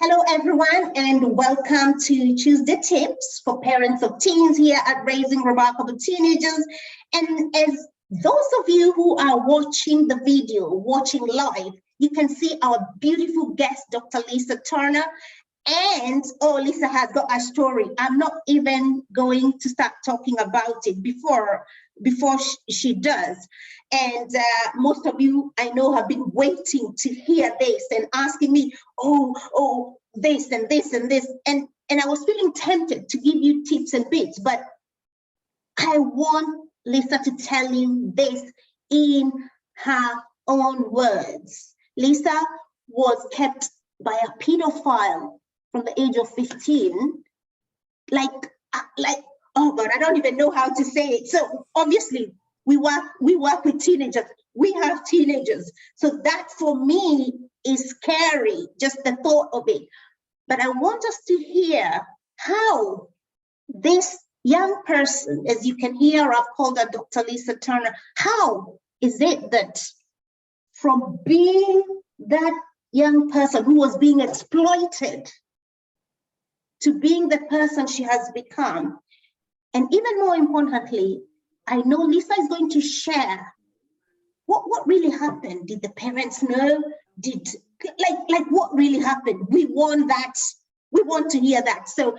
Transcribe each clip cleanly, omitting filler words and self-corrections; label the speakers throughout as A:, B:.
A: Hello, everyone, and welcome to Tuesday Tips for Parents of Teens here at Raising Remarkable Teenagers. And as those of you who are watching the video, watching live, you can see our beautiful guest, Dr. Lisa Turner. And, Lisa has got a story. I'm not even going to start talking about it before she does. And most of you, I know, have been waiting to hear this and asking me, this and this and this. And I was feeling tempted to give you tips and bits, but I want Lisa to tell you this in her own words. Lisa was kept by a pedophile from the age of 15, oh God, I don't even know how to say it. So obviously we work with teenagers. We have teenagers. So that for me is scary, just the thought of it. But I want us to hear how this young person, as you can hear, I've called her Dr. Lisa Turner, how is it that from being that young person who was being exploited to being the person she has become? And even more importantly, I know Lisa is going to share what really happened. Did the parents know? What really happened? We want that. We want to hear that. So,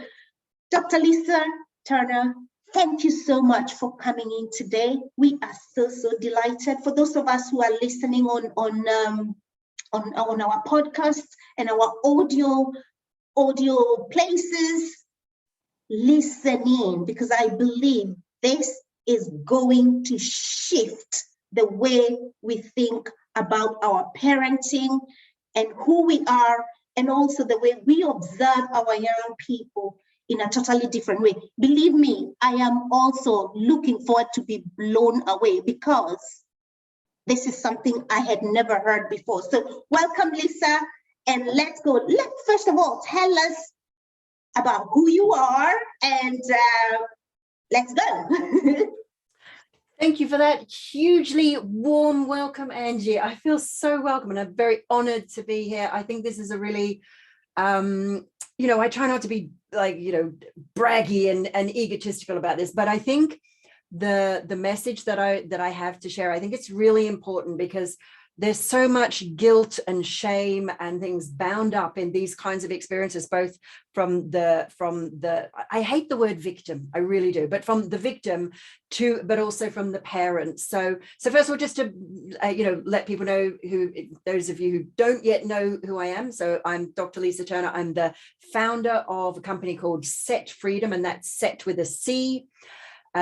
A: Dr. Lisa Turner, thank you so much for coming in today. We are so delighted. For those of us who are listening on our podcast and our audio places, listen in, because I believe this is going to shift the way we think about our parenting and who we are, and also the way we observe our young people in a totally different way. Believe me, I am also looking forward to be blown away, because this is something I had never heard before. So welcome, Lisa, and let's go. First of all, tell us about who you are, and let's go.
B: Thank you for that hugely warm welcome, Angie. I feel so welcome and I'm very honored to be here. I think this is a really, I try not to be braggy and egotistical about this, but I think the message that I have to share, I think it's really important, because there's so much guilt and shame and things bound up in these kinds of experiences, both from the I hate the word victim, I really do, but from the victim but also from the parents. So first of all, just to let people know, those of you who don't yet know who I am. So I'm Dr. Lisa Turner. I'm the founder of a company called Set Freedom, and that's Set with a C.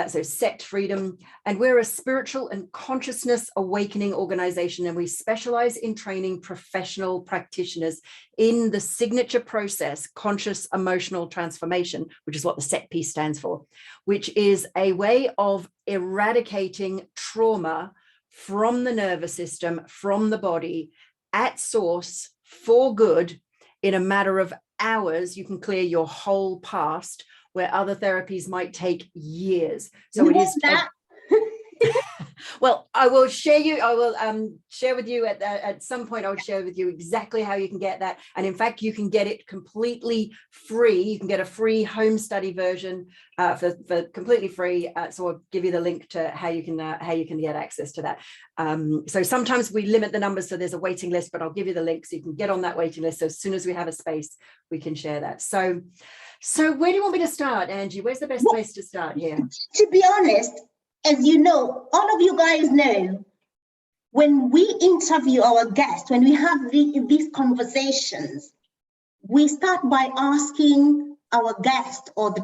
B: So Set Freedom, and we're a spiritual and consciousness awakening organization, and we specialize in training professional practitioners in the signature process, conscious emotional transformation, which is what the SET piece stands for, which is a way of eradicating trauma from the nervous system, from the body, at source, for good. In a matter of hours, you can clear your whole past, where other therapies might take years. So it is that. Well, I will share with you at some point. I'll share with you exactly how you can get that. And in fact, you can get it completely free. You can get a free home study version for completely free. So I'll give you the link to how you can get access to that. So sometimes we limit the numbers, so there's a waiting list, but I'll give you the link so you can get on that waiting list. So as soon as we have a space, we can share that. So where do you want me to start, Angie? Where's the best place to start here?
A: To be honest, as you know, all of you guys know, when we interview our guests, when we have these conversations, we start by asking our guests, or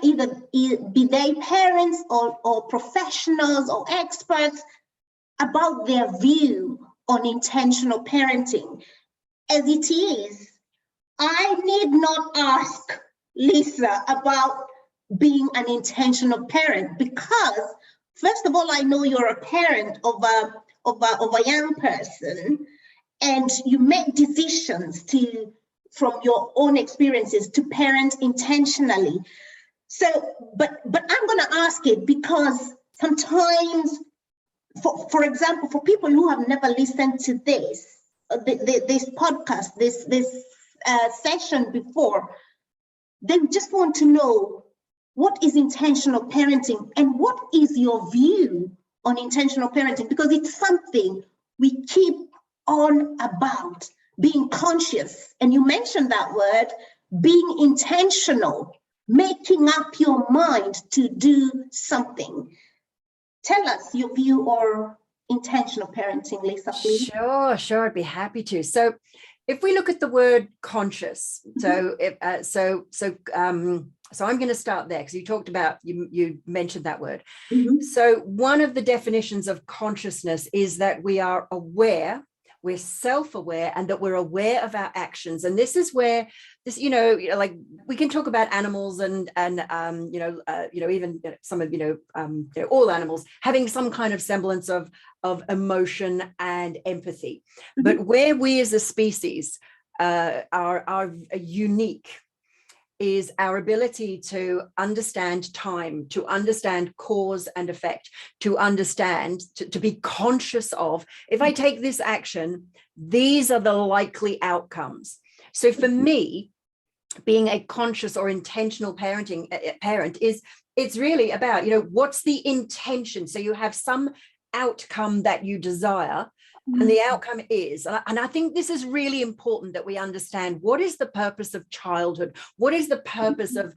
A: either be they parents or professionals or experts, about their view on intentional parenting. As it is, I need not ask Lisa about being an intentional parent, because first of all, I know you're a parent of a young person, and you make decisions from your own experiences to parent intentionally. So, but I'm going to ask it because sometimes, for example, for people who have never listened to this podcast, this session before, they just want to know, what is intentional parenting and what is your view on intentional parenting? Because it's something we keep on about, being conscious. And you mentioned that word, being intentional, making up your mind to do something. Tell us your view or intentional parenting, Lisa, please.
B: Sure, I'd be happy to. So if we look at the word conscious, so I'm going to start there, because you talked about, you mentioned that word. So one of the definitions of consciousness is that we are aware, we're self-aware, and that we're aware of our actions. And this is where this, like, we can talk about animals and even some of, all animals having some kind of semblance of emotion and empathy. But where we as a species are unique is our ability to understand time, to understand cause and effect, to understand, to be conscious of, if I take this action, these are the likely outcomes. So for me, being a conscious or intentional parent is, it's really about, what's the intention? So you have some outcome that you desire, and the outcome is, and I think this is really important, that we understand, what is the purpose of childhood? What is the purpose of,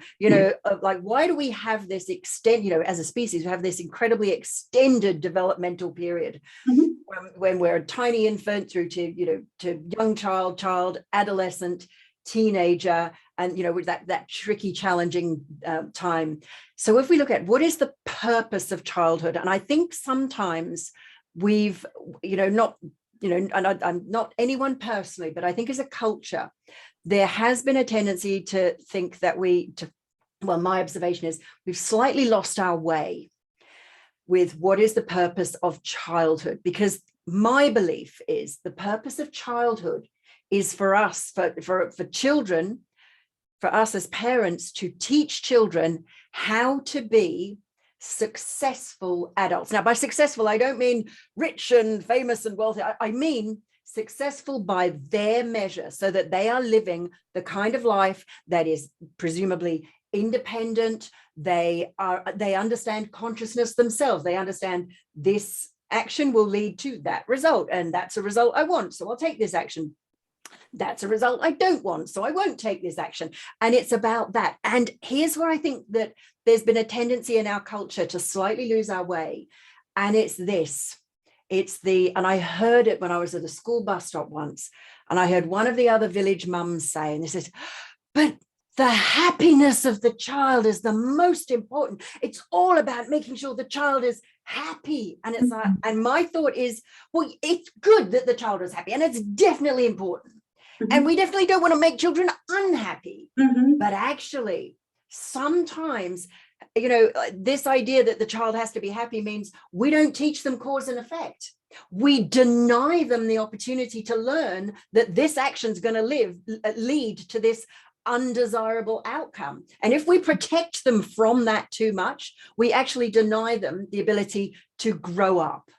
B: of, like, why do we have this as a species, we have this incredibly extended developmental period when we're a tiny infant through to, to young child, adolescent, teenager, and, with that tricky, challenging time. So if we look at what is the purpose of childhood, and I think sometimes we've, and I'm not anyone personally, but I think as a culture, there has been a tendency to think that my observation is we've slightly lost our way with what is the purpose of childhood, because my belief is the purpose of childhood is for us, for children, for us as parents, to teach children how to be successful adults. Now, by successful, I don't mean rich and famous and wealthy. I mean successful by their measure, so that they are living the kind of life that is presumably independent. They understand consciousness themselves. They understand this action will lead to that result, and that's a result I want, so I'll take this action. That's a result I don't want, so I won't take this action. And it's about that. And here's where I think that there's been a tendency in our culture to slightly lose our way. And it's this. And I heard it when I was at a school bus stop once, and I heard one of the other village mums say, and this is, but the happiness of the child is the most important. It's all about making sure the child is happy. And it's like, and my thought is, well, it's good that the child is happy, and it's definitely important. And we definitely don't want to make children unhappy. But actually, sometimes, this idea that the child has to be happy means we don't teach them cause and effect. We deny them the opportunity to learn that this action is going to lead to this undesirable outcome. And if we protect them from that too much, we actually deny them the ability to grow up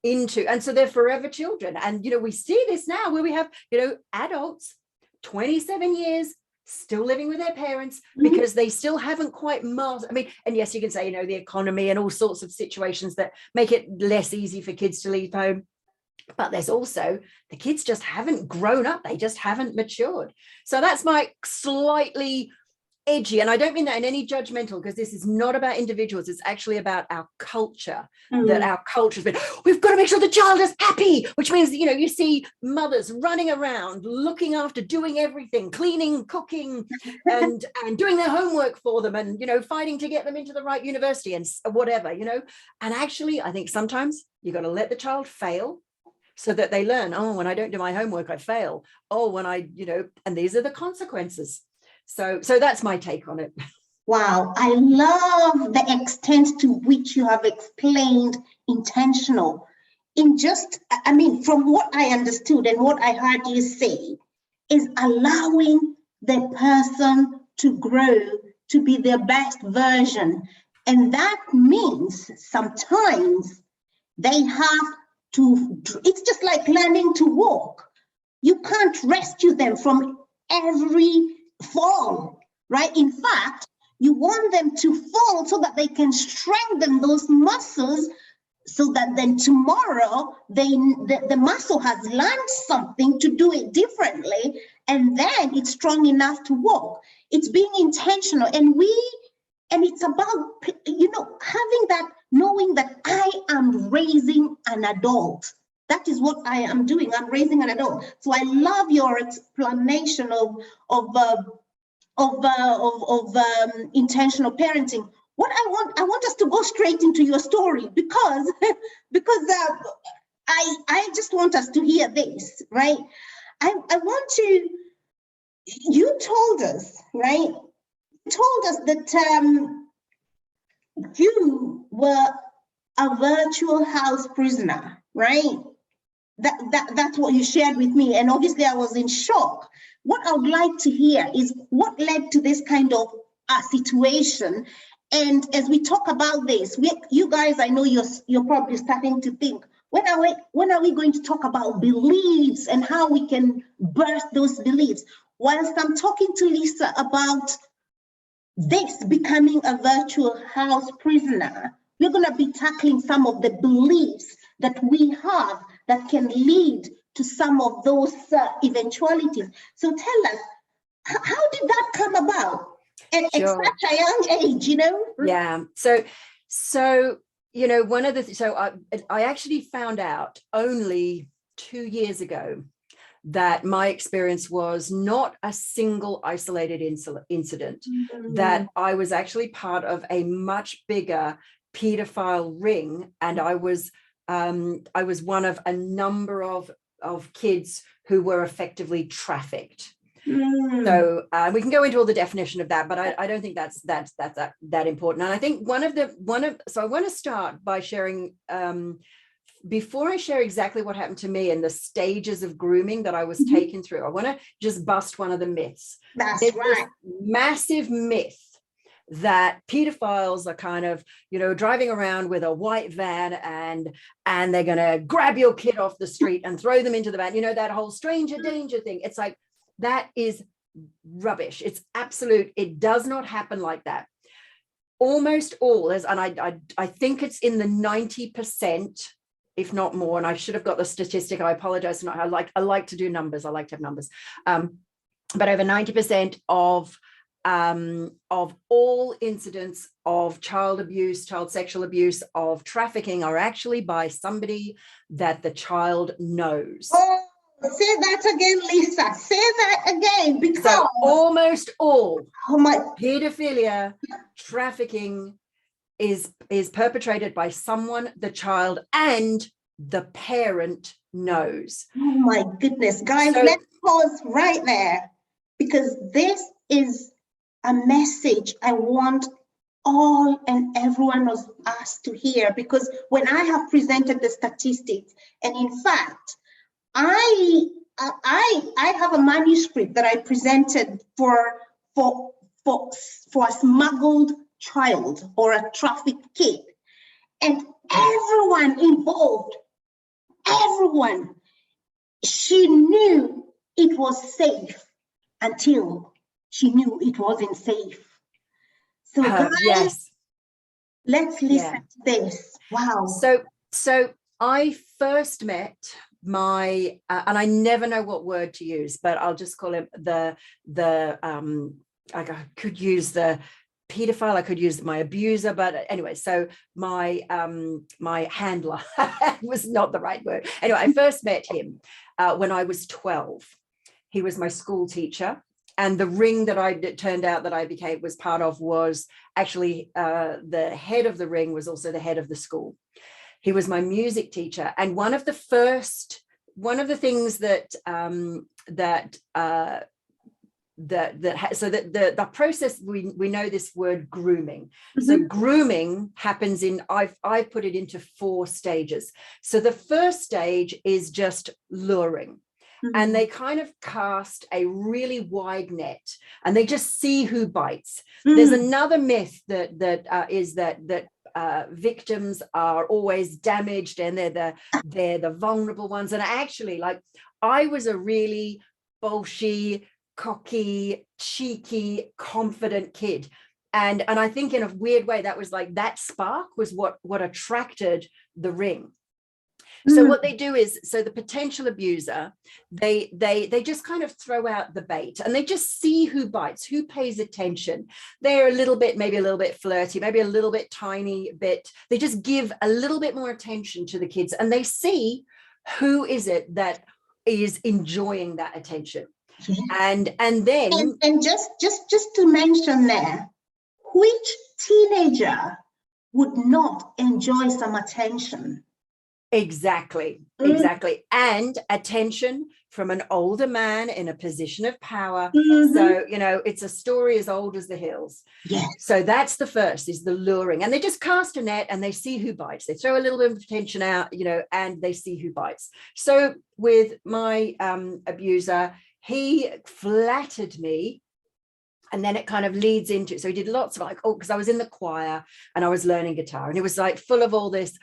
B: into, and so they're forever children. And we see this now, where we have adults 27 years still living with their parents because they still haven't quite mastered. I mean, and yes, you can say the economy and all sorts of situations that make it less easy for kids to leave home, but there's also the kids just haven't grown up, they just haven't matured. So that's my slightly edgy, and I don't mean that in any judgmental, because this is not about individuals, it's actually about our culture. That our culture's been, we've got to make sure the child is happy, which means you see mothers running around looking after, doing everything, cleaning, cooking, and doing their homework for them, and fighting to get them into the right university and whatever, and actually I think sometimes you got to let the child fail so that they learn, oh, when I don't do my homework I fail, oh, when I and these are the consequences. So that's my take on it.
A: Wow, I love the extent to which you have explained intentional. From what I understood and what I heard you say, is allowing the person to grow to be their best version. And that means sometimes they have to, it's just like learning to walk. You can't rescue them from every fall, right? In fact, you want them to fall so that they can strengthen those muscles, so that then tomorrow the muscle has learned something to do it differently, and then it's strong enough to walk. It's being intentional, and it's about, having that, knowing that I am raising an adult. That is what I am doing. I'm raising an adult. So I love your explanation of intentional parenting. What I want us to go straight into your story, because I just want us to hear this, right? I want to. You told us, right? You told us that you were a virtual house prisoner, right? That's what you shared with me, and obviously I was in shock. What I would like to hear is what led to this kind of situation. And as we talk about this, you guys, I know you're probably starting to think, when are we going to talk about beliefs and how we can burst those beliefs? Whilst I'm talking to Lisa about this becoming a virtual house prisoner, we're going to be tackling some of the beliefs that we have that can lead to some of those eventualities. So tell us, how did that come about at such a young age,
B: Yeah. So one of the, I actually found out only 2 years ago that my experience was not a single isolated incident, that I was actually part of a much bigger pedophile ring, and I was one of a number of kids who were effectively trafficked. So we can go into all the definition of that, but I don't think that's that important. And I think so I want to start by sharing, before I share exactly what happened to me and the stages of grooming that I was taken through, I want to just bust one of the myths.
A: That's
B: There's
A: right.
B: this massive myth that pedophiles are kind of, driving around with a white van and they're going to grab your kid off the street and throw them into the van. That whole stranger danger thing. It's like, that is rubbish. It's absolute. It does not happen like that. Almost all, and I think it's in the 90%, if not more. And I should have got the statistic. I apologize. I like to do numbers. I like to have numbers. But over 90% of all incidents of child abuse, child sexual abuse, of trafficking are actually by somebody that the child knows.
A: Oh, say that again, Lisa. Say that again, because
B: so almost all
A: my
B: pedophilia, trafficking is perpetrated by someone the child and the parent knows.
A: Oh my goodness, guys, let's pause right there, because this is a message I want all and everyone of us to hear, because when I have presented the statistics, and in fact, I have a manuscript that I presented for a smuggled child or a trafficked kid, and everyone involved, she knew it was safe until she knew it wasn't safe. So guys,
B: yes,
A: let's listen to this. Wow.
B: So I first met my and I never know what word to use, but I'll just call him I could use the pedophile, I could use my abuser, but anyway, so my handler was not the right word. Anyway, I first met him when I was 12. He was my school teacher, and the ring that it turned out that I was part of was actually the head of the ring was also the head of the school. He was my music teacher, and one of the things that the process, we know this word grooming. So grooming happens in, I put it into 4 stages. So the first stage is just luring. And they kind of cast a really wide net, and they just see who bites. There's another myth is that victims are always damaged, and they're the vulnerable ones. And actually, like, I was a really bolshy, cocky, cheeky, confident kid. And I think in a weird way, that was like, that spark was what attracted the ring. So what they do is, so the potential abuser, they just kind of throw out the bait, and they just see who bites, who pays attention. They're maybe a little bit flirty, maybe a little bit tiny bit. They just give a little bit more attention to the kids, and they see who is it that is enjoying that attention. And then
A: just to mention there, which teenager would not enjoy some attention?
B: Exactly. And attention from an older man in a position of power. So, it's a story as old as the hills.
A: Yes.
B: So that's the first, is the luring. And they just cast a net and they see who bites. They throw a little bit of attention out, and they see who bites. So with my abuser, he flattered me. And then it kind of leads into, so he did lots of because I was in the choir and I was learning guitar, and it was like full of all this.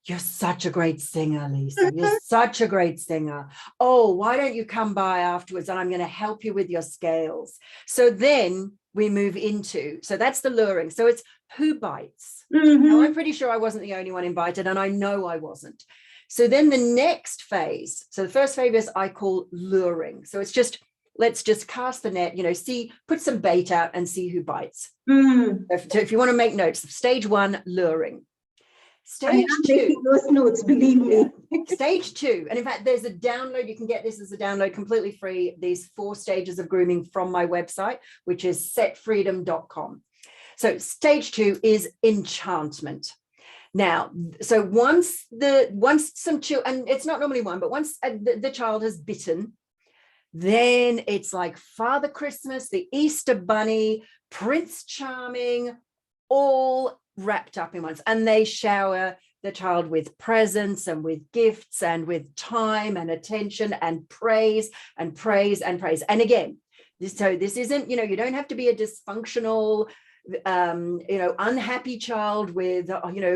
B: You're such a great singer, Lisa. You're such a great singer. Oh, why don't you come by afterwards and I'm going to help you with your scales. So then we move into, so that's the luring. So it's who bites. Now, I'm pretty sure I wasn't the only one invited, and I know I wasn't. So then the next phase, so the first phase I call luring. So it's just, let's just cast the net, put some bait out and see who bites. So if you want to make notes, stage 1, luring. Stage 2,
A: those notes, believe me.
B: Stage 2, and in fact, there's a download. You can get this as a download completely free. These 4 stages of grooming from my website, which is setfreedom.com. So stage 2 is enchantment. Now, so once some children, and it's not normally one, but once the child has bitten, then it's like Father Christmas, the Easter Bunny, Prince Charming, all wrapped up in once, and they shower the child with presents and with gifts and with time and attention and praise and praise and praise. And again, this isn't, you don't have to be a dysfunctional, unhappy child with,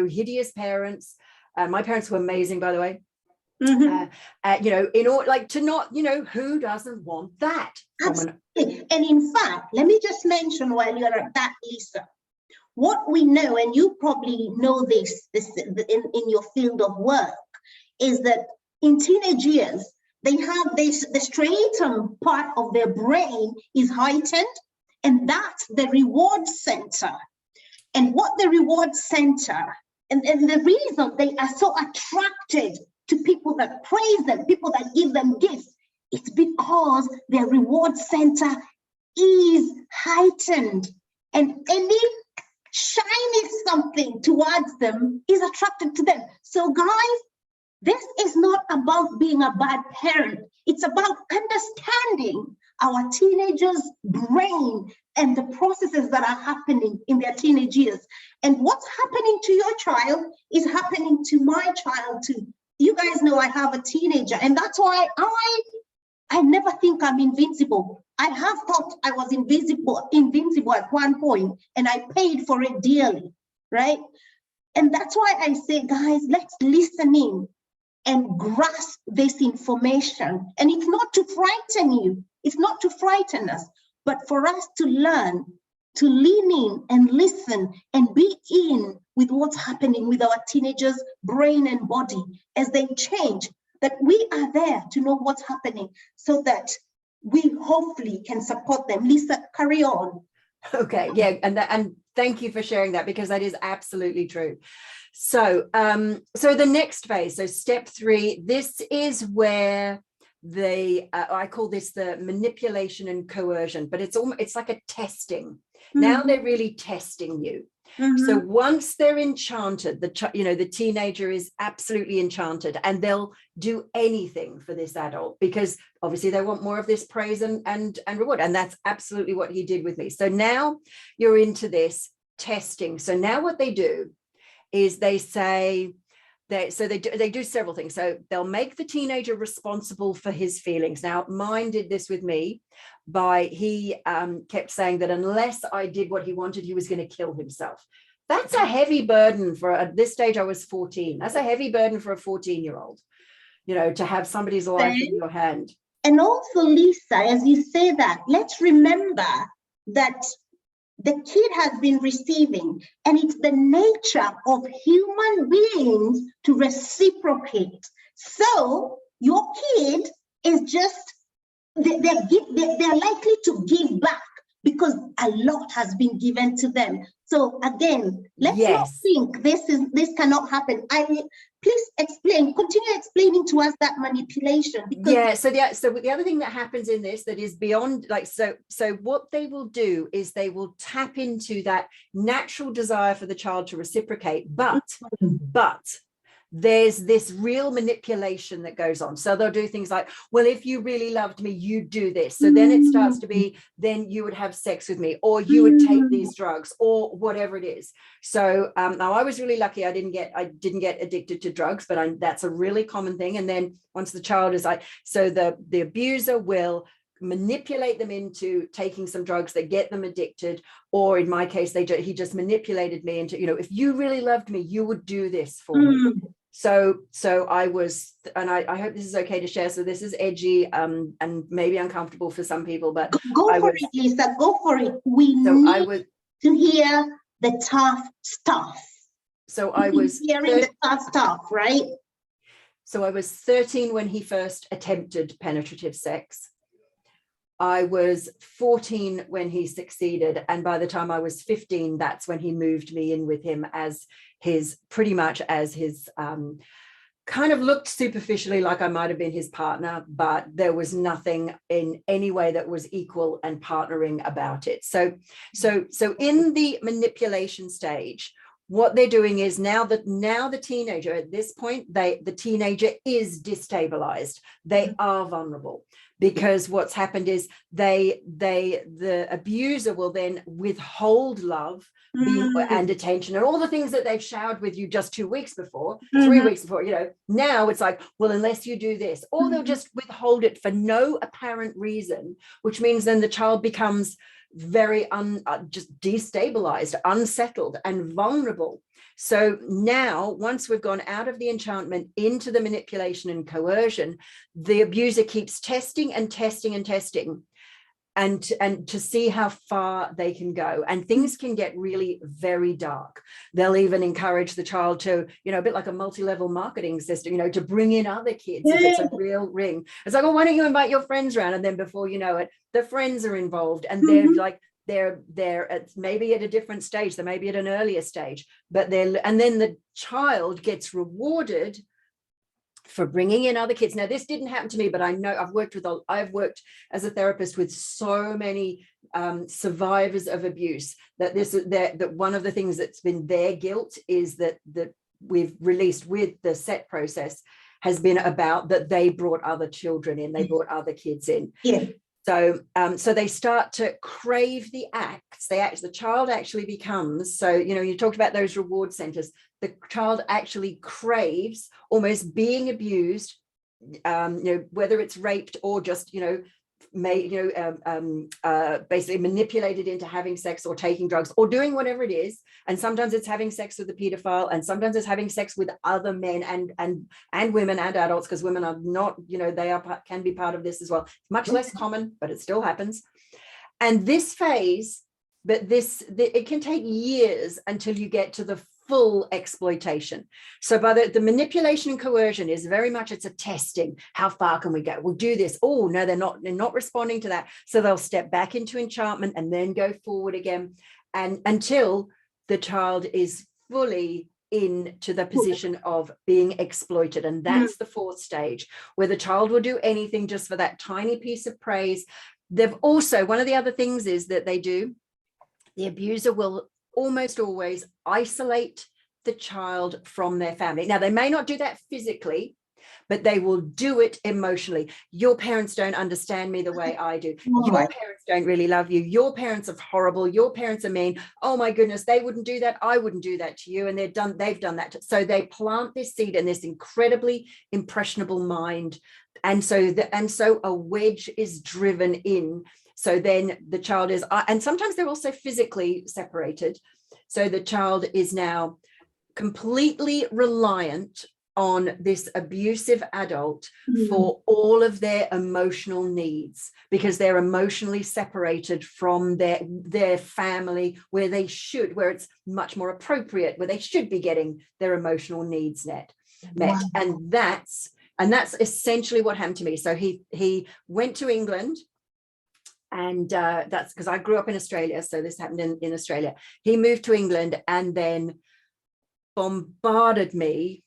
B: hideous parents. My parents were amazing, by the way. In order, to not, who doesn't want that?
A: Absolutely. And in fact, let me just mention while you're at that, Lisa, what we know, and you probably know this in your field of work, is that in teenage years, they have the striatum part of their brain is heightened, and that's the reward center. And what the reward center, and the reason they are so attracted to people that praise them, people that give them gifts, it's because their reward center is heightened, and any shiny something towards them is attracted to them. So guys, this is not about being a bad parent. It's about understanding our teenagers' brain and the processes that are happening in their teenage years. And what's happening to your child is happening to my child too. You guys know I have a teenager, and that's why I never think I'm invincible. I have thought I was invincible at one point, and I paid for it dearly, right? And that's why I say, guys, let's listen in and grasp this information. And it's not to frighten you, it's not to frighten us, but for us to learn, to lean in and listen and be in with what's happening with our teenagers' brain and body as they change, that we are there to know what's happening so that we hopefully can support them. Lisa, carry on.
B: Okay, yeah, and thank you for sharing that, because that is absolutely true. So, so the next phase, so step 3, this is where I call this the manipulation and coercion, but it's like a testing. Now they're really testing you. So once they're enchanted, the teenager is absolutely enchanted, and they'll do anything for this adult, because obviously they want more of this praise and reward. And that's absolutely what he did with me. So now you're into this testing. So now what they do is they say, they do several things. So they'll make the teenager responsible for his feelings. Now, mine did this with me he kept saying that unless I did what he wanted, he was going to kill himself. That's a heavy burden at this stage. I was 14. That's a heavy burden for a 14-year-old, to have somebody's life in your hand.
A: And also, Lisa, as you say that, let's remember that the kid has been receiving, and it's the nature of human beings to reciprocate. So your kid is just, they're likely to give back because a lot has been given to them. So again, let's not think this cannot happen. Please continue explaining to us that manipulation.
B: Because so the other thing that happens in this that is beyond, like, so what they will do is they will tap into that natural desire for the child to reciprocate, but there's this real manipulation that goes on. So they'll do things like, well, if you really loved me, you'd do this. So then it starts to be, then you would have sex with me, or you would take these drugs, or whatever it is. So now I was really lucky. I didn't get addicted to drugs, but that's a really common thing. And then once the child is like, so the abuser will manipulate them into taking some drugs that get them addicted, or in my case, he just manipulated me into, if you really loved me, you would do this for me. So I was, and I hope this is okay to share. So this is edgy and maybe uncomfortable for some people, but
A: go for it, Lisa. Go for it. We need to hear the tough stuff.
B: So I was
A: hearing the tough stuff, right?
B: So I was 13 when he first attempted penetrative sex. I was 14 when he succeeded, and by the time I was 15, that's when he moved me in with him as his, pretty much as his, kind of looked superficially like I might have been his partner, but there was nothing in any way that was equal and partnering about it. So in the manipulation stage, what they're doing is now the teenager at this point, the teenager is destabilized. They are vulnerable. Because what's happened is the abuser will then withhold love and attention and all the things that they've showered with you just 2 weeks before, 3 weeks before, now it's like, well, unless you do this, or they'll just withhold it for no apparent reason, which means then the child becomes very just destabilized, unsettled, and vulnerable. So now, once we've gone out of the enchantment into the manipulation and coercion, the abuser keeps testing and testing and testing, and to see how far they can go. And things can get really very dark. They'll even encourage the child to, a bit like a multi-level marketing system, to bring in other kids if it's a real ring. It's like, oh, why don't you invite your friends around? And then before you know it, the friends are involved, and they're like, they're maybe at a different stage, they may be at an earlier stage, but and then the child gets rewarded for bringing in other kids. Now, this didn't happen to me, but I know I've worked as a therapist with so many survivors of abuse that one of the things that's been their guilt is that we've released with the set process has been about that they brought other children in, they brought other kids in.
A: Yeah.
B: So they start to crave the acts. The child actually becomes, so, you talked about those reward centers. The child actually craves almost being abused, whether it's raped or just, basically manipulated into having sex or taking drugs or doing whatever it is. And sometimes it's having sex with a pedophile, and sometimes it's having sex with other men and women and adults, because women are not, can be part of this as well. Much less common, but it still happens. And this phase, it can take years until you get to the full exploitation. So by the manipulation and coercion is very much, it's a testing. How far can we go? We'll do this. Oh, no, they're not responding to that. So they'll step back into enchantment and then go forward again, and until the child is fully into the position of being exploited. And that's the fourth stage, where the child will do anything just for that tiny piece of praise. They've also, one of the other things is that they do, the abuser will almost always isolate the child from their family. Now, they may not do that physically, but they will do it emotionally. Your parents don't understand me the way I do. Your parents don't really love you. Your parents are horrible. Your parents are mean. Oh my goodness, they wouldn't do that. I wouldn't do that to you. And they've done that. So they plant this seed in this incredibly impressionable mind. And so a wedge is driven in. So then the child is, and sometimes they're also physically separated. So the child is now completely reliant on this abusive adult for all of their emotional needs, because they're emotionally separated from their family, where it's much more appropriate, where they should be getting their emotional needs met.
A: Wow.
B: And that's essentially what happened to me. So he went to England, and that's because I grew up in Australia, so this happened in Australia. He moved to England and then bombarded me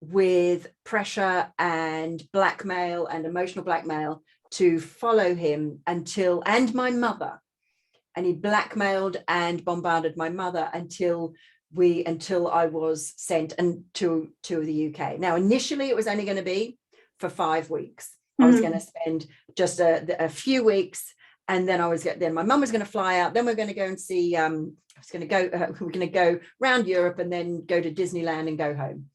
B: with pressure and blackmail and emotional blackmail to follow him and my mother. And he blackmailed and bombarded my mother until I was sent to the UK. Now, initially it was only going to be for 5 weeks. I was going to spend just a few weeks, and then then my mum was going to fly out. Then we're going to go and see. We're going to go around Europe and then go to Disneyland and go home.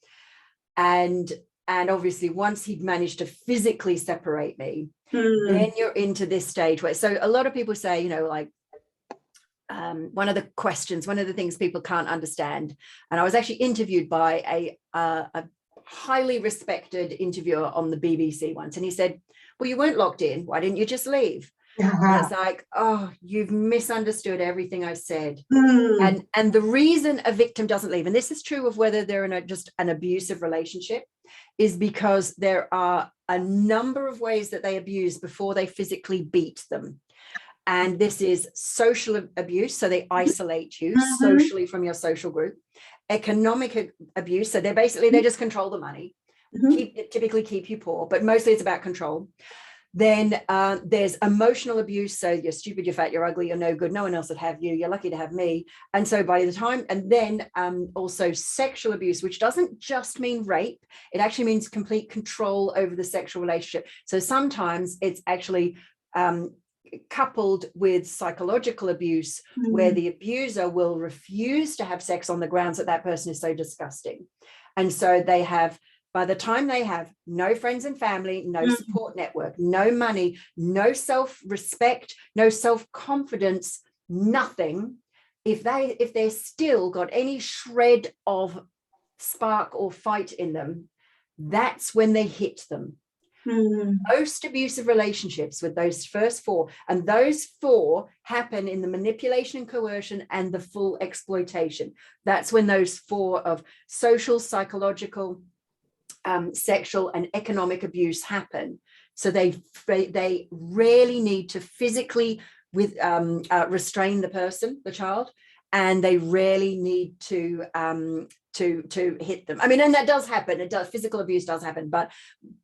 B: And obviously, once he'd managed to physically separate me, then you're into this stage where, so a lot of people say, you know, like, one of the things people can't understand. And I was actually interviewed by a highly respected interviewer on the BBC once, and he said, well, you weren't locked in. Why didn't you just leave? And it's like, oh, you've misunderstood everything I said. And the reason a victim doesn't leave, and this is true of whether they're in just an abusive relationship, is because there are a number of ways that they abuse before they physically beat them. And this is social abuse, so they isolate you socially from your social group. Economic abuse, so they just control the money, typically keep you poor, but mostly it's about control. Then there's emotional abuse. So you're stupid, you're fat, you're ugly, you're no good, no one else would have you, you're lucky to have me. And so by the time, and then also sexual abuse, which doesn't just mean rape, it actually means complete control over the sexual relationship. So sometimes it's actually coupled with psychological abuse, where the abuser will refuse to have sex on the grounds that person is so disgusting. And so by the time they have no friends and family, no support network, no money, no self-respect, no self-confidence, nothing, if they're still got any shred of spark or fight in them, that's when they hit them. Most abusive relationships with those first 4, and those 4 happen in the manipulation and coercion and the full exploitation. That's when those 4 of social, psychological, sexual and economic abuse happen. So they rarely need to physically restrain the child, and they rarely need to hit them. I mean, and that does happen. Physical abuse does happen, but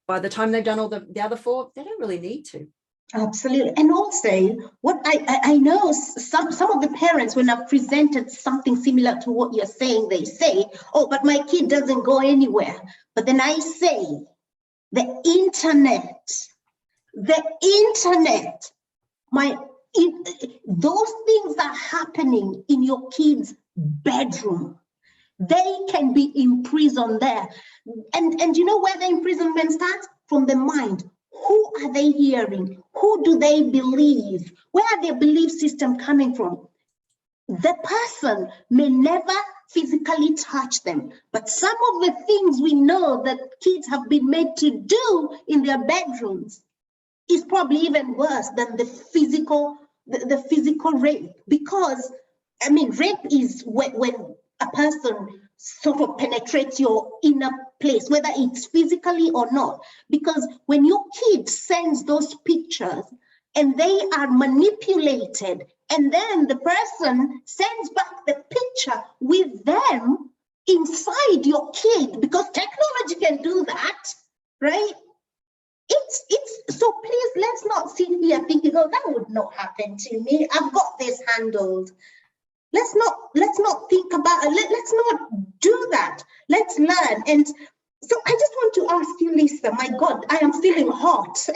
B: by the time they've done all the other 4, they don't really need to.
A: Absolutely. And also, what I know, some of the parents, when I've presented something similar to what you're saying, they say, oh, but my kid doesn't go anywhere. But then I say, the internet, those things are happening in your kid's bedroom. They can be imprisoned there. And you know where the imprisonment starts? From the mind. Who are they hearing? Who do they believe? Where are their belief system coming from? The person may never physically touch them, but some of the things we know that kids have been made to do in their bedrooms is probably even worse than the physical rape. Because, I mean, rape is when a person sort of penetrates your inner place, whether it's physically or not. Because when your kid sends those pictures and they are manipulated, and then the person sends back the picture with them inside your kid, because technology can do that, right? It's so please, let's not sit here thinking, oh, that would not happen to me, I've got this handled. Let's not think about it. Let's not do that. Let's learn. And so I just want to ask you, Lisa, my God, I am feeling hot.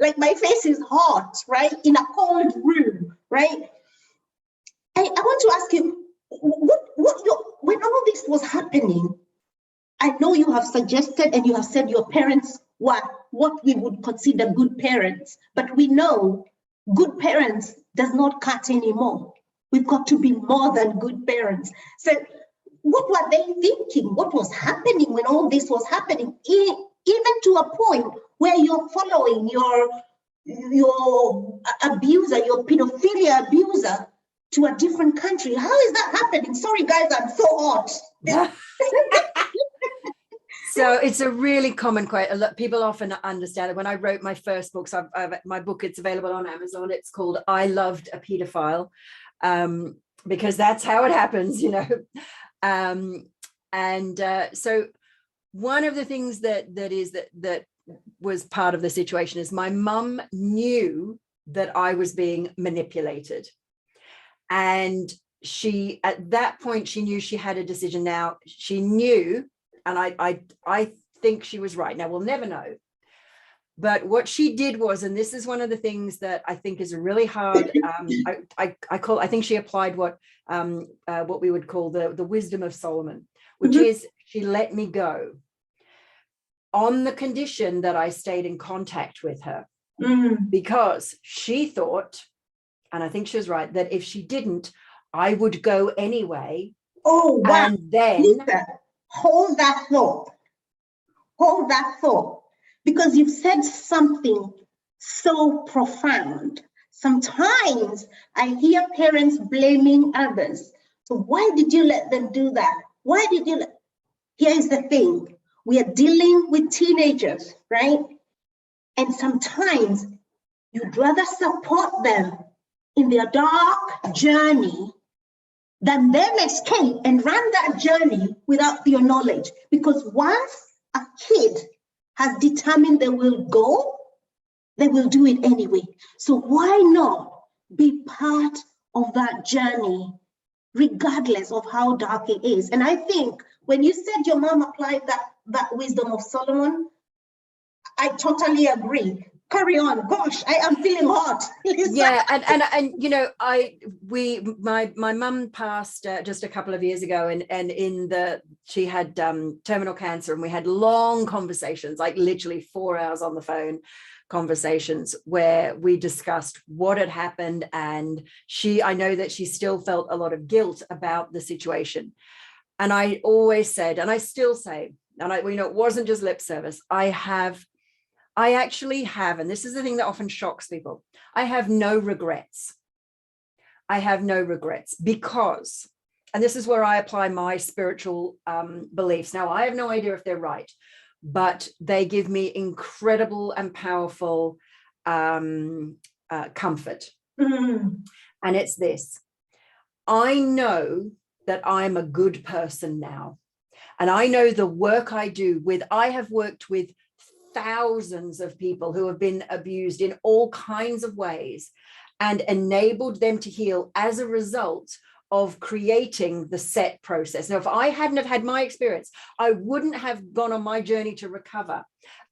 A: like my face is hot, right? In a cold room, right? I want to ask you, when all this was happening, I know you have suggested and you have said your parents were what we would consider good parents, but we know good parents does not cut anymore. We've got to be more than good parents. So what were they thinking? What was happening when all this was happening? Even to a point where you're following your abuser, your pedophilia abuser, to a different country. How is that happening? Sorry, guys, I'm so hot.
B: So it's a really common question. People often understand it. When I wrote my first book, so my book, it's available on Amazon. It's called I Loved a Pedophile, because that's how it happens, you know. So one of the things that was part of the situation is my mum knew that I was being manipulated. And she, at that point, she knew she had a decision. Now she knew, and I think she was right. Now we'll never know. But what she did was, and this is one of the things that I think is really hard. I think she applied what we would call the wisdom of Solomon, which is she let me go on the condition that I stayed in contact with her, because she thought, and I think she was right, that if she didn't, I would go anyway.
A: Oh, wow.
B: And then
A: Lisa, hold that thought. Hold that thought. Because you've said something so profound. Sometimes I hear parents blaming others. So why did you let them do that? Why did you let... Here's the thing. We are dealing with teenagers, right? And sometimes you'd rather support them in their dark journey than them escape and run that journey without your knowledge. Because once a kid has determined they will go, they will do it anyway. So why not be part of that journey, regardless of how dark it is? And I think when you said your mom applied that wisdom of Solomon, I totally agree. Carry on. Gosh, I am feeling hot.
B: Yeah, and you know, my mum passed just a couple of years ago, and she had terminal cancer, and we had long conversations, like literally 4 hours on the phone conversations, where we discussed what had happened. And I know that she still felt a lot of guilt about the situation. And I always said, and I still say, and it wasn't just lip service. I actually have, and this is the thing that often shocks people, I have no regrets. I have no regrets because, and this is where I apply my spiritual beliefs. Now, I have no idea if they're right, but they give me incredible and powerful comfort. And it's this: I know that I'm a good person now. And I know the work I do I have worked with thousands of people who have been abused in all kinds of ways and enabled them to heal as a result of creating the set process. Now, if I hadn't have had my experience, I wouldn't have gone on my journey to recover,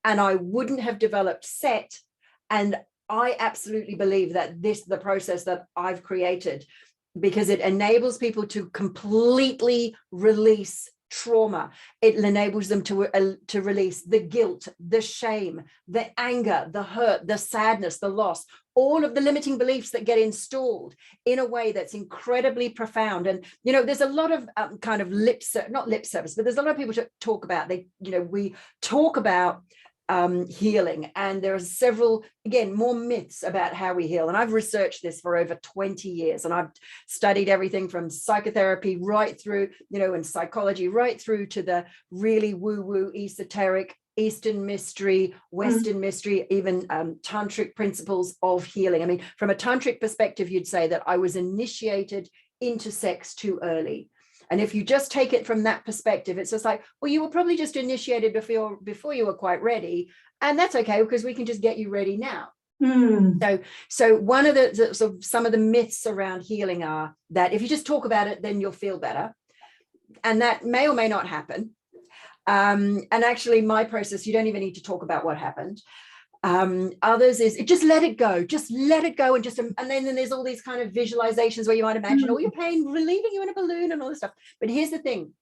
B: and I wouldn't have developed set. And I absolutely believe that the process that I've created, because it enables people to completely release trauma. It enables them to release the guilt, the shame, the anger, the hurt, the sadness, the loss, all of the limiting beliefs that get installed in a way that's incredibly profound. And, you know, there's a lot of kind of not lip service, but there's a lot of people to talk about. We talk about healing, and there are several, again, more myths about how we heal. And I've researched this for over 20 years, and I've studied everything from psychotherapy right through, and psychology right through to the really woo-woo esoteric Eastern mystery, Western mystery, even tantric principles of healing. I mean, from a tantric perspective, you'd say that I was initiated into sex too early. And if you just take it from that perspective, it's just like, well, you were probably just initiated before you were quite ready. And that's okay, because we can just get you ready now. So one of the some of the myths around healing are that if you just talk about it, then you'll feel better. And that may or may not happen. And actually, my process, you don't even need to talk about what happened. Others is just let it go, and then there's all these kind of visualizations where you might imagine all your pain relieving you in a balloon and all this stuff. But here's the thing: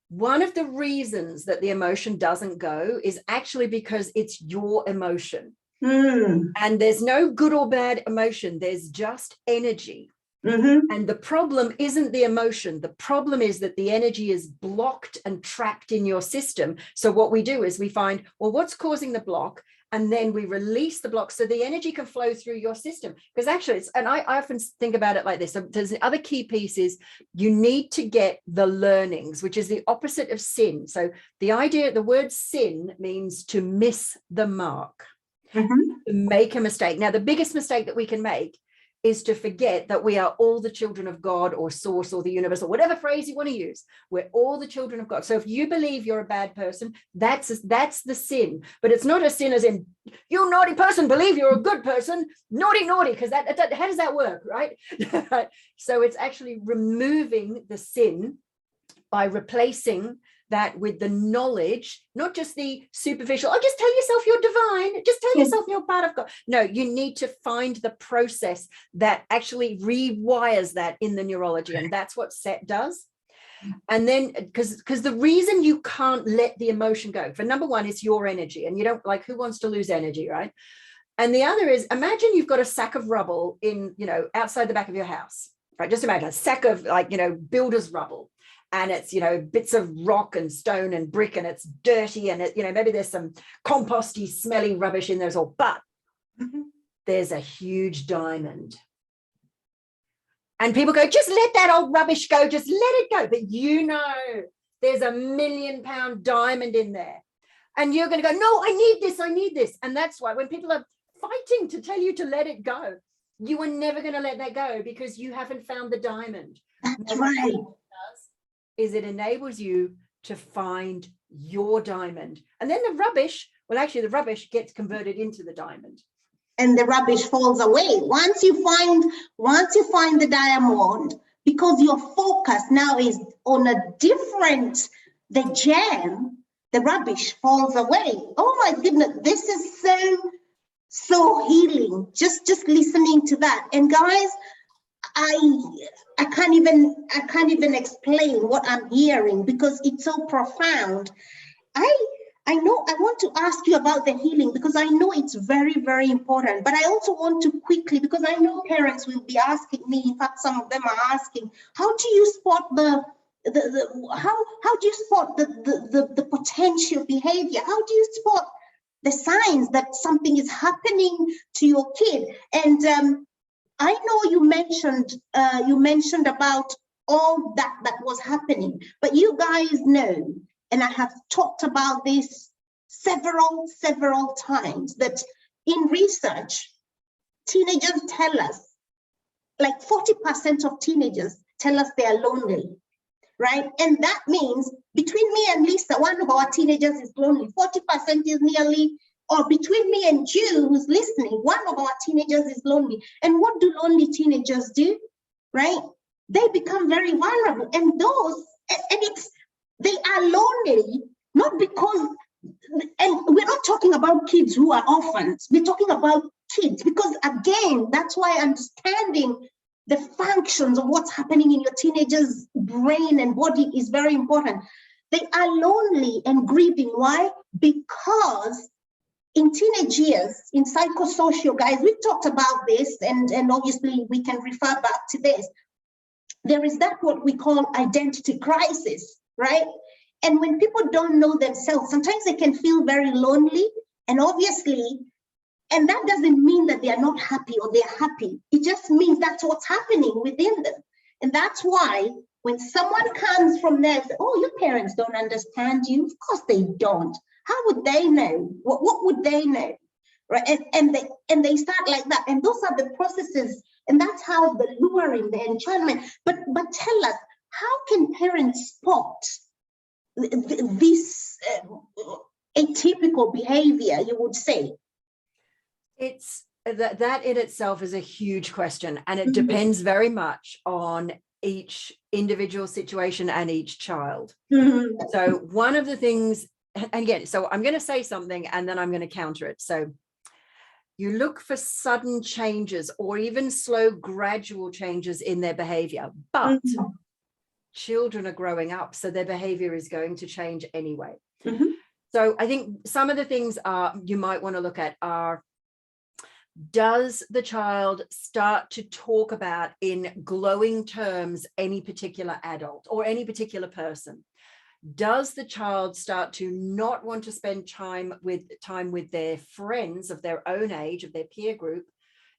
B: one of the reasons that the emotion doesn't go is actually because it's your emotion. And there's no good or bad emotion, there's just energy. And the problem isn't the emotion. The problem is that the energy is blocked and trapped in your system. So what we do is we find, well, what's causing the block? And then we release the block so the energy can flow through your system. Because actually, I often think about it like this. So there's the other key piece is you need to get the learnings, which is the opposite of sin. So the word sin means to miss the mark, to make a mistake. Now, the biggest mistake that we can make is to forget that we are all the children of God or source or the universe or whatever phrase you want to use. We're all the children of God. So if you believe you're a bad person, that's the sin. But it's not a sin as in, you naughty person, believe you're a good person, naughty, because that how does that work, right? So it's actually removing the sin by replacing that with the knowledge, not just the superficial, oh, just tell yourself you're divine, just tell yourself you're part of God. No, you need to find the process that actually rewires that in the neurology. And that's what SET does. And then, because the reason you can't let the emotion go, for number one, it's your energy. And you don't, like, who wants to lose energy, right? And the other is, imagine you've got a sack of rubble in, outside the back of your house, right? Just imagine a sack of, like, builder's rubble. And it's, bits of rock and stone and brick, and it's dirty, and it, maybe there's some composty, smelly rubbish in there as well. But there's a huge diamond. And people go, just let that old rubbish go, just let it go. But there's a £1 million diamond in there. And you're going to go, no, I need this. And that's why when people are fighting to tell you to let it go, you are never going to let that go because you haven't found the diamond.
A: That's right.
B: Is it enables you to find your diamond. And then the rubbish gets converted into the diamond.
A: And the rubbish falls away. Once you find the diamond, because your focus now is on the gem, the rubbish falls away. Oh my goodness, this is so healing. Just listening to that. And guys, I can't even explain what I'm hearing because it's so profound. I know I want to ask you about the healing because I know it's very, very important, but I also want to quickly, because I know parents will be asking me, in fact, some of them are asking, how do you spot how do you spot the potential behavior? How do you spot the signs that something is happening to your kid? And I know you mentioned about all that was happening, but you guys know, and I have talked about this several times, that in research, teenagers tell us, like 40% of teenagers tell us they are lonely, right? And that means between me and Lisa, one of our teenagers is lonely. 40% is nearly, or between me and Jew who's listening, one of our teenagers is lonely. And what do lonely teenagers do, right? They become very vulnerable. And they are lonely, not because, and we're not talking about kids who are orphans, we're talking about kids, because again, that's why understanding the functions of what's happening in your teenager's brain and body is very important. They are lonely and grieving. Why? Because in teenage years, in psychosocial, guys, we've talked about this, and obviously we can refer back to this. There is that what we call identity crisis, right? And when people don't know themselves, sometimes they can feel very lonely, and obviously, and that doesn't mean that they are not happy or they're happy. It just means that's what's happening within them. And that's why when someone comes from there, say, oh, your parents don't understand you. Of course they don't. How would they know? What would they know? Right? And they start like that. And those are the processes. And that's how the luring, the enchantment. But tell us, how can parents spot this atypical behavior, you would say?
B: It's that in itself is a huge question, and it depends very much on each individual situation and each child. So one of the things, and again, so I'm going to say something and then I'm going to counter it. So you look for sudden changes or even slow, gradual changes in their behavior, but children are growing up, so their behavior is going to change anyway. So I think some of the things you might want to look at are Does the child start to talk about in glowing terms any particular adult or any particular person? Does the child start to not want to spend time with their friends of their own age, of their peer group,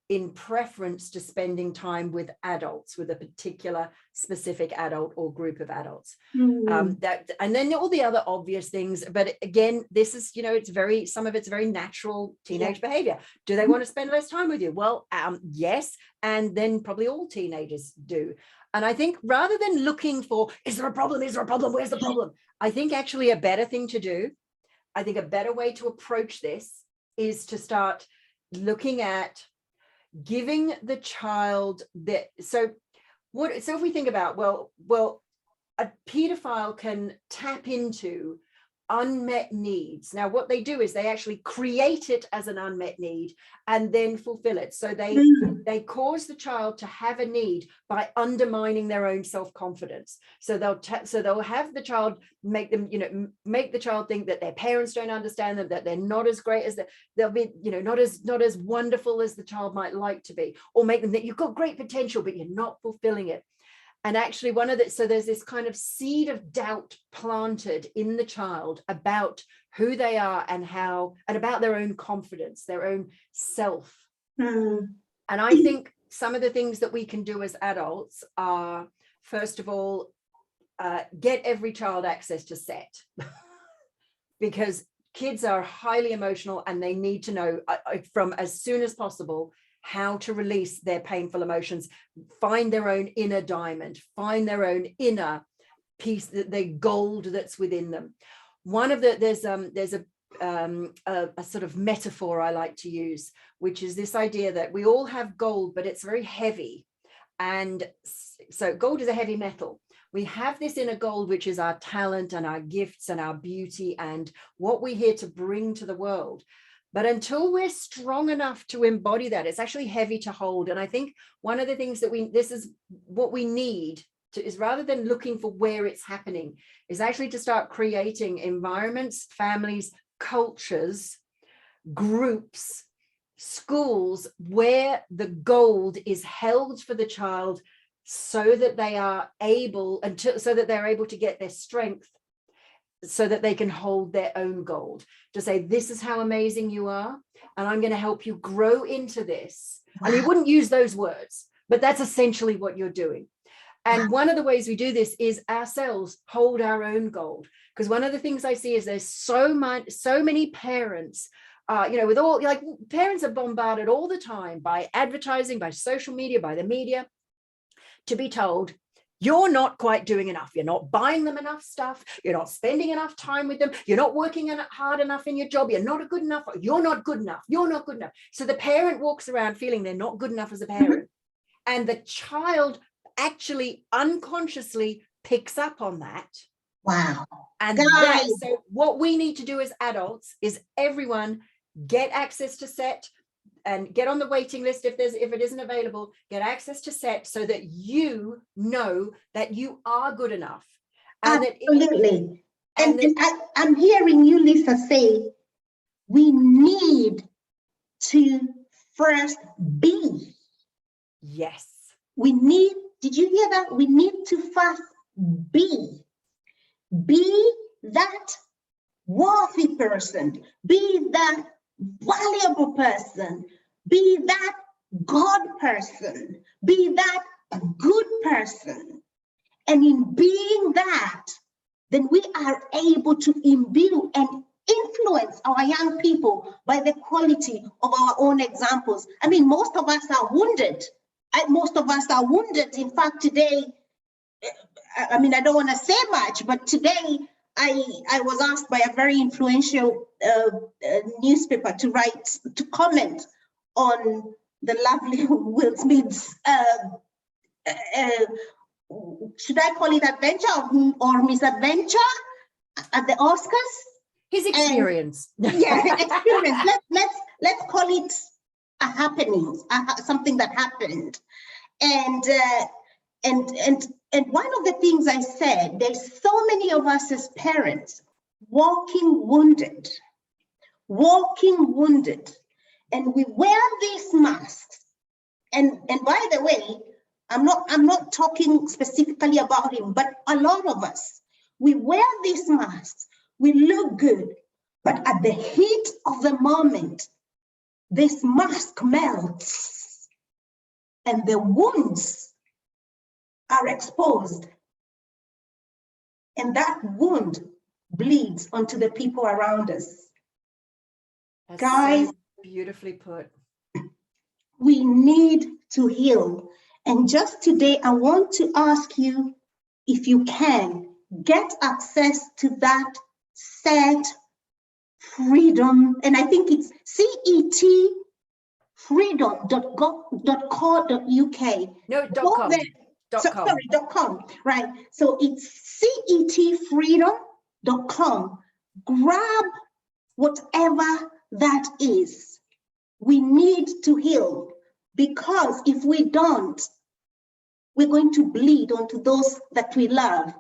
B: in preference to spending time with adults, with a particular specific adult or group of adults? And then all the other obvious things. But again, this is, some of it's very natural teenage behavior. Do they want to spend less time with you? Well, yes. And then probably all teenagers do. And I think rather than looking for, is there a problem? Is there a problem? Where's the problem? I think actually a better thing to do, I think a better way to approach this is to start looking at giving the child that. So if we think about, well, a pedophile can tap into unmet needs. Now, what they do is they actually create it as an unmet need and then fulfill it. So they cause the child to have a need by undermining their own self-confidence. So they'll have the child make the child think that their parents don't understand them, that they're not as great as they'll be, not as wonderful as the child might like to be, or make them that you've got great potential, but you're not fulfilling it. And actually so there's this kind of seed of doubt planted in the child about who they are and about their own confidence, their own self. And I think some of the things that we can do as adults are, first of all, get every child access to SET, because kids are highly emotional and they need to know from as soon as possible how to release their painful emotions, find their own inner diamond, find their own inner piece, the gold that's within them. There's a sort of metaphor I like to use, which is this idea that we all have gold, but it's very heavy. And so gold is a heavy metal. We have this inner gold, which is our talent and our gifts and our beauty and what we're here to bring to the world. But until we're strong enough to embody that, it's actually heavy to hold. And I think one of the things this is what we need is, rather than looking for where it's happening, is actually to start creating environments, families, cultures, groups, schools, where the gold is held for the child so that they are able to get their strength, so that they can hold their own gold, to say, this is how amazing you are, and I'm going to help you grow into this. Wow. And you wouldn't use those words, but that's essentially what you're doing. And one of the ways we do this is ourselves hold our own gold. Because one of the things I see is there's so many parents, with all, parents are bombarded all the time by advertising, by social media, by the media, to be told, you're not quite doing enough. You're not buying them enough stuff. You're not spending enough time with them. You're not working hard enough in your job. You're not good enough. You're not good enough. You're not good enough. So the parent walks around feeling they're not good enough as a parent. And the child actually unconsciously picks up on that.
A: Wow.
B: And so what we need to do as adults is everyone get access to SET, and get on the waiting list if it isn't available, get access to SET so that you know that you are good enough. And
A: absolutely. I'm hearing you, Lisa, say we need to first be.
B: Yes.
A: Did you hear that? We need to first be. Be that worthy person. Be that valuable person. Be that God person. Be that good person. And in being that, then we are able to imbue and influence our young people by the quality of our own examples. I mean, most of us are wounded. In fact, today, I mean, I don't want to say much, but today I was asked by a very influential newspaper to comment on the lovely Will Smith's, should I call it adventure or misadventure at the Oscars?
B: His experience.
A: Experience. Let's call it a happening, something that happened. And one of the things I said, there's so many of us as parents walking wounded. And we wear this And by the way, I'm not talking specifically about him, but a lot of us, we wear these masks, we look good, but at the heat of the moment, this mask melts and the wounds are exposed. And that wound bleeds onto the people around us.
B: That's
A: Guys,
B: so beautifully put.
A: we need to heal. And just today, I want to ask you, if you can, get access to that set freedom. And I think it's cetfreedom.co.uk.
B: No, .com.
A: Sorry, .com, right? So it's cetfreedom.com. Grab whatever that is. We need to heal, because if we don't, we're going to bleed onto those that we love,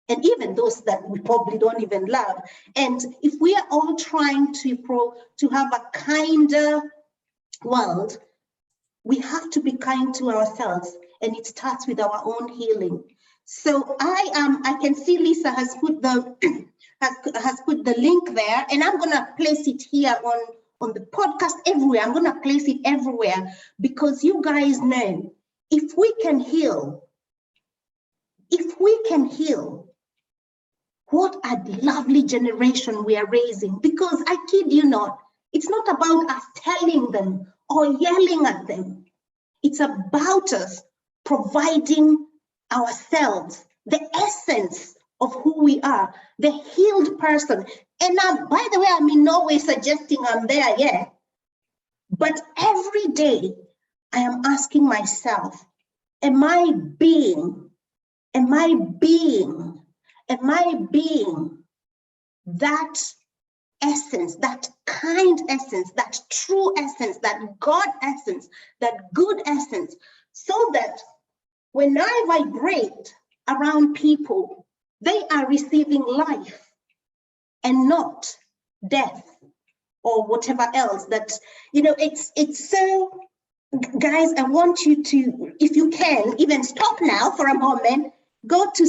A: and even those that we probably don't even love. And if we are all trying to have a kinder world, we have to be kind to ourselves, and it starts with our own healing. So I can see Lisa has put the has put the link there, and I'm gonna place it here on the podcast everywhere. I'm gonna place it everywhere, because you guys know, if we can heal, what a lovely generation we are raising. Because I kid you not, it's not about us telling them or yelling at them. It's about us providing ourselves the essence of who we are, the healed person. And by the way, I'm in no way suggesting I'm there yet, but every day I am asking myself, am I being that essence, that kind essence, that true essence, that God essence, that good essence, so that when I vibrate around people, they are receiving life and not death or whatever else that, it's so, guys, I want you to, if you can, even stop now for a moment, go to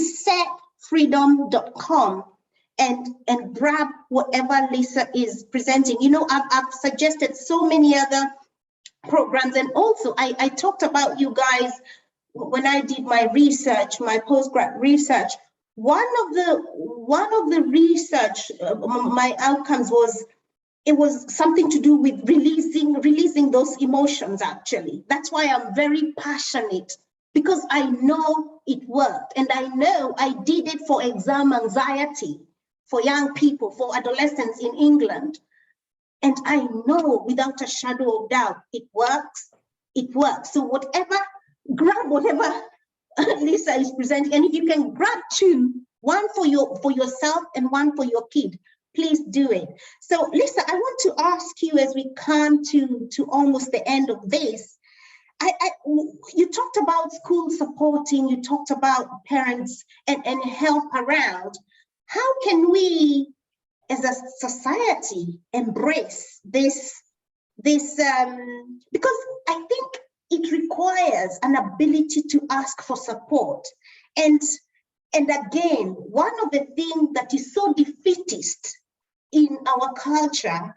A: setfreedom.com and grab whatever Lisa is presenting. I've suggested so many other programs, and also I talked about, you guys, when I did my research, my postgrad research, one of the research, my outcomes was, it was something to do with releasing those emotions. Actually, that's why I'm very passionate, because I know it worked, and I know I did it for exam anxiety, for young people, for adolescents in England. And I know without a shadow of doubt, it works. So grab whatever Lisa is presenting, and if you can grab two, one for yourself and one for your kid, please do it. So Lisa, I want to ask you, as we come to almost the end of this, you talked about school supporting, you talked about parents and help around. How can we, as a society, embrace this? Because I think it requires an ability to ask for support. And again, one of the things that is so defeatist in our culture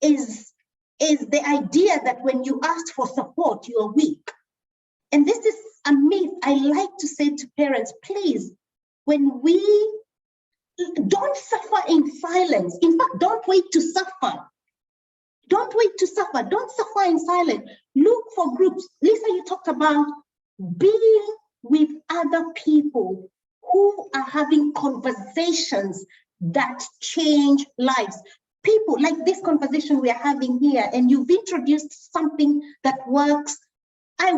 A: is the idea that when you ask for support, you are weak. And this is a myth. I like to say to parents, please, when we don't suffer in silence. In fact, don't wait to suffer. Don't suffer in silence. Look for groups. Lisa, you talked about being with other people who are having conversations that change lives. People like this conversation we are having here, and you've introduced something that works. I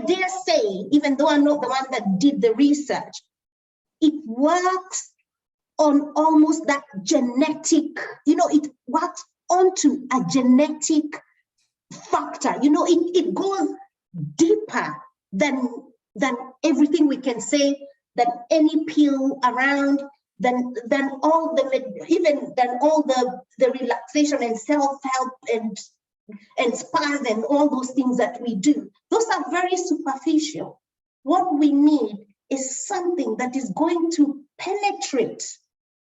A: dare say, even though I'm not the one that did the research, it works on almost that genetic, it works onto a genetic factor. It goes deeper than everything we can say, than any pill around, than all the relaxation and self-help and and spas and all those things that we do. Those are very superficial. What we need is something that is going to penetrate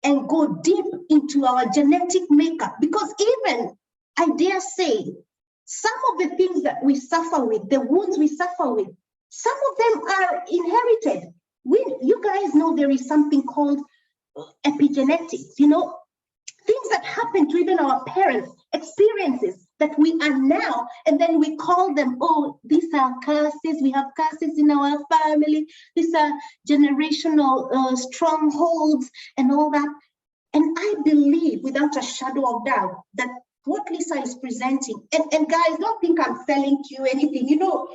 A: and go deep into our genetic makeup. Because even, I dare say, some of the things that we suffer with, the wounds we suffer with, some of them are inherited. You guys know there is something called epigenetics, you know, things that happen to even our parents, experiences that we are now, and then we call them, oh, these are curses, we have curses in our family, these are generational strongholds and all that. And I believe without a shadow of doubt that what Lisa is presenting, and guys, don't think I'm selling you anything, you know,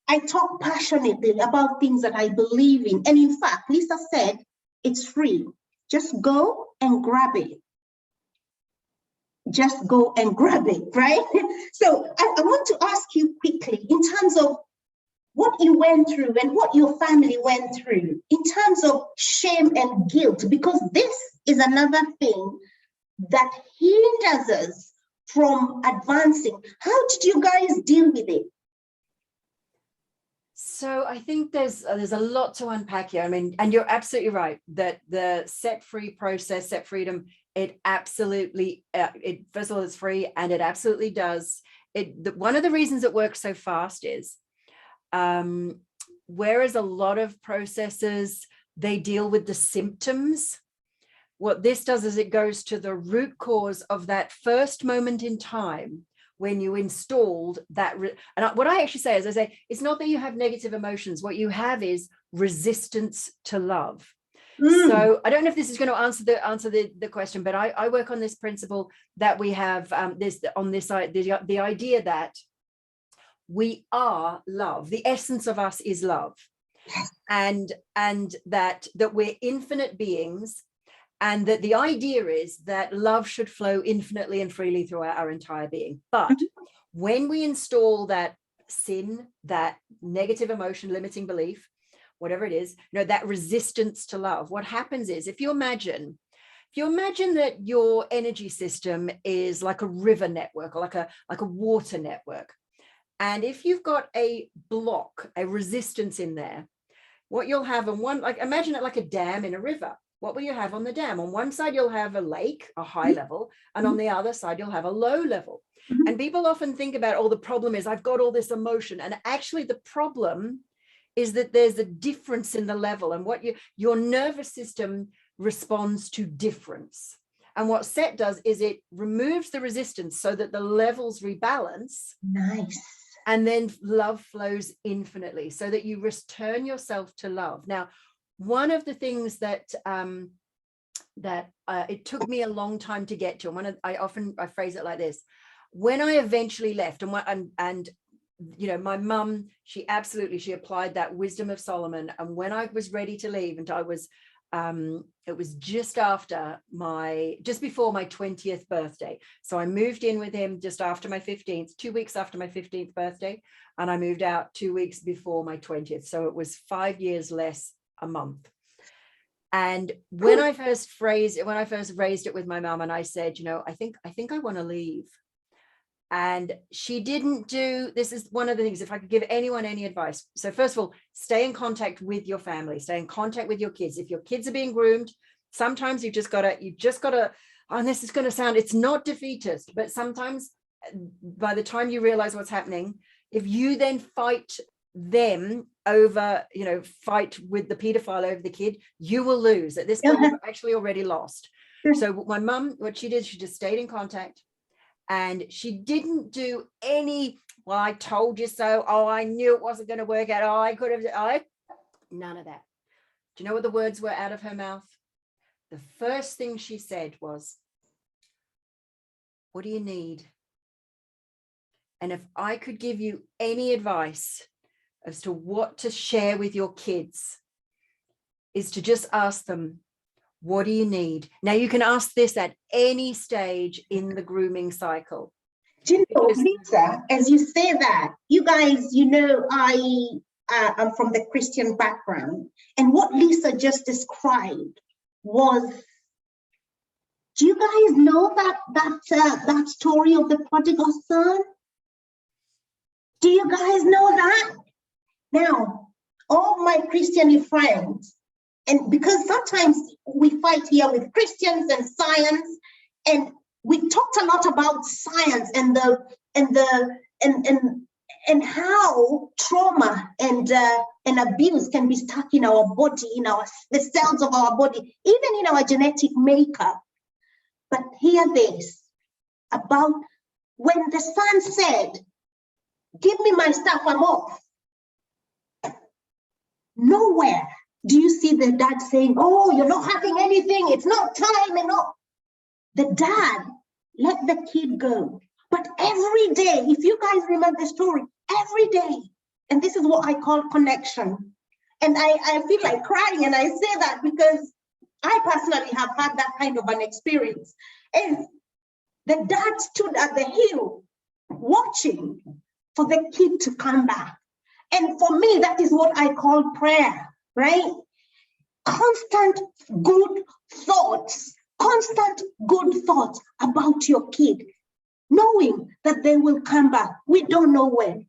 A: I talk passionately about things that I believe in. And in fact, Lisa said, it's free. Just go and grab it. Just go and grab it, right? So I want to ask you quickly, in terms of what you went through and what your family went through, in terms of shame and guilt, because this is another thing that hinders us from advancing. How did you guys deal with it?
B: So I think there's a lot to unpack here. I mean, and you're absolutely right that the set free process, set freedom, it absolutely, first of all, it's free, and it absolutely does. One of the reasons it works so fast is, whereas a lot of processes, they deal with the symptoms, what this does is it goes to the root cause of that first moment in time when you installed that. And what I actually say is, I say, it's not that you have negative emotions. What you have is resistance to love. So I don't know if this is going to answer the question, but I work on this principle that we have the idea that we are love. The essence of us is love, and that we're infinite beings, and that the idea is that love should flow infinitely and freely throughout our entire being. But when we install that sin, that negative emotion, limiting belief, whatever it is, you know, that resistance to love, what happens is, if you imagine that your energy system is like a river network, or like a water network, and if you've got a block, a resistance in there, what you'll have on one, like imagine it like a dam in a river. What will you have on the dam? On one side, you'll have a lake, a high level, and on the other side, you'll have a low level. And people often think about, oh, the problem is I've got all this emotion. And actually the problem is that there's a difference in the level, and what your nervous system responds to difference. And what set does is it removes the resistance so that the levels rebalance.
A: Nice.
B: And then love flows infinitely, so that you return yourself to love. Now, one of the things that it took me a long time to get to, and I phrase it like this: when I eventually left, and you know, my mum, she applied that wisdom of Solomon. And when I was ready to leave, and it was just before my 20th birthday. So I moved in with him just after my 15th, 2 weeks after my 15th birthday. And I moved out 2 weeks before my 20th. So it was 5 years less a month. And when I first raised it with my mum, and I said, you know, I think I want to leave. And she didn't do, this is one of the things, if I could give anyone any advice. So first of all, stay in contact with your family, stay in contact with your kids. If your kids are being groomed, sometimes you just gotta, and this is going to sound, it's not defeatist, but sometimes by the time you realize what's happening, if you then fight them over, you know, fight with the pedophile over the kid, you will lose. At this point, you've actually already lost. So my mum, what she did, she just stayed in contact. And she didn't do any, well, I told you so. Oh, I knew it wasn't going to work out. Oh, I could have, none of that. Do you know what the words were out of her mouth? The first thing she said was, what do you need? And if I could give you any advice as to what to share with your kids, is to just ask them, what do you need? Now, you can ask this at any stage in the grooming cycle.
A: Do you know, Lisa, as you say that, you guys, you know, I'm from the Christian background, and what Lisa just described was, do you guys know that story of the prodigal son? Do you guys know that? Now, all my Christian friends, and because sometimes we fight here with Christians and science, and we talked a lot about science and and how trauma and abuse can be stuck in our body, in the cells of our body, even in our genetic makeup. But hear this about when the son said, "Give me my stuff, I'm off." Nowhere do you see the dad saying, "Oh, you're not having anything, it's not time," and all. The dad let the kid go. But every day, if you guys remember the story, every day, and this is what I call connection. And I feel like crying, and I say that because I personally have had that kind of an experience. And the dad stood at the hill watching for the kid to come back. And for me, that is what I call prayer, right? Constant good thoughts about your kid, knowing that they will come back. We don't know when.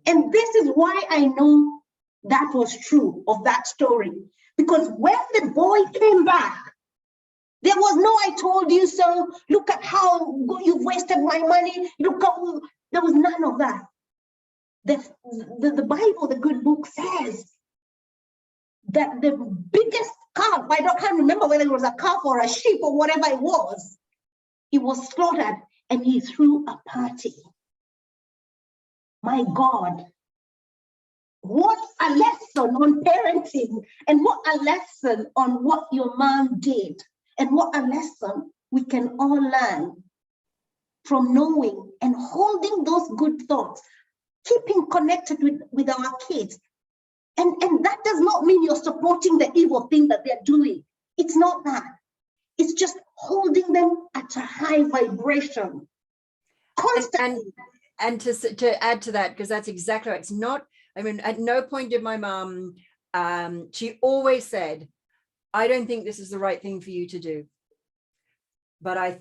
A: And this is why I know that was true of that story. Because when the boy came back, there was no "I told you so, look at how you've wasted my money, look how," there was none of that. The Bible, the good book, says that the biggest calf, I can't remember whether it was a calf or a sheep or whatever it was slaughtered, and he threw a party. My God, what a lesson on parenting, and what a lesson on what your mom did, and what a lesson we can all learn from knowing and holding those good thoughts, keeping connected with our kids. And that does not mean you're supporting the evil thing that they're doing. It's not that. It's just holding them at a high vibration. Constantly.
B: And to add to that, because that's exactly right. It's not, I mean, at no point did my mom, she always said, "I don't think this is the right thing for you to do. But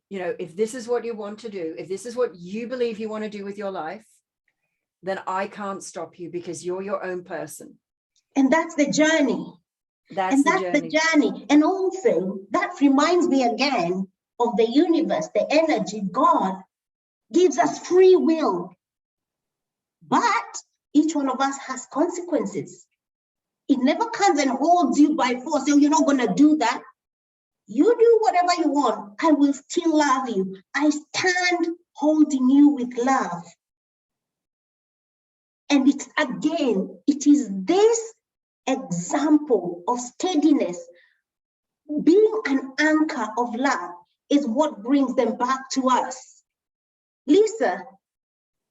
B: you know, if this is what you want to do, if this is what you believe you want to do with your life, then I can't stop you, because you're your own person."
A: And that's the journey. That's the journey. And also, that reminds me again of the universe, the energy. God gives us free will. But each one of us has consequences. It never comes and holds you by force. So you're not going to do that. You do whatever you want. I will still love you. I stand holding you with love. And it is this example of steadiness, being an anchor of love, is what brings them back to us. Lisa,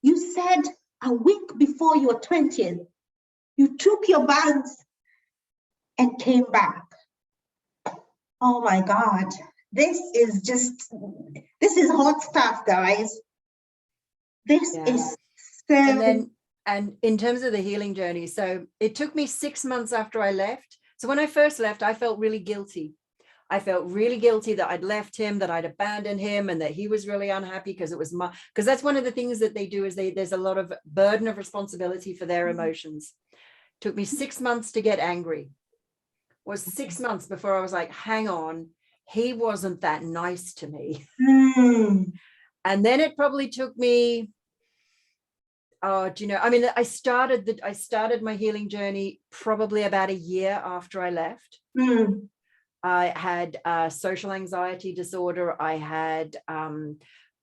A: you said a week before your 20th, you took your bags and came back. Oh my God, this is hot stuff, guys. This is so.
B: And in terms of the healing journey, so it took me 6 months after I left. So when I first left, I felt really guilty. I felt really guilty that I'd left him, that I'd abandoned him, and that he was really unhappy because that's one of the things that they do is there's a lot of burden of responsibility for their emotions. Took me 6 months to get angry. It was 6 months before I was like, hang on, he wasn't that nice to me. And then it probably took me, I mean, I started my healing journey probably about a year after I left. I had social anxiety disorder. I had,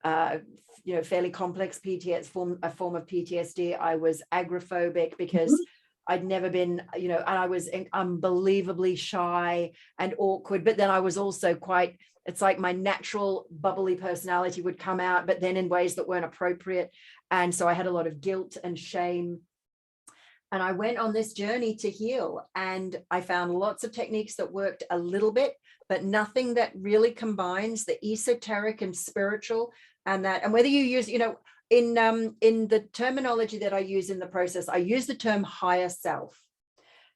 B: fairly complex PTSD, a form of PTSD. I was agoraphobic because I'd never been, and I was unbelievably shy and awkward. But then I was also it's like my natural bubbly personality would come out, but then in ways that weren't appropriate. And so I had a lot of guilt and shame. And I went on this journey to heal, and I found lots of techniques that worked a little bit, but nothing that really combines the esoteric and spiritual, and whether you use, in the terminology that I use in the process, I use the term higher self.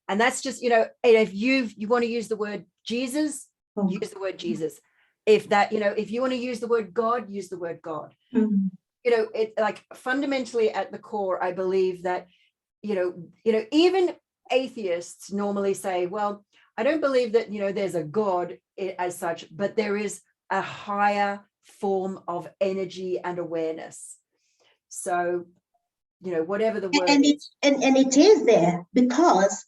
B: And that's just, if you want to use the word Jesus, use the word Jesus. If you want to use the word God, use the word God. it like fundamentally at the core, I believe that, even atheists normally say, well, I don't believe that, there's a God as such, but there is a higher form of energy and awareness. So, whatever the word is.
A: And it is there because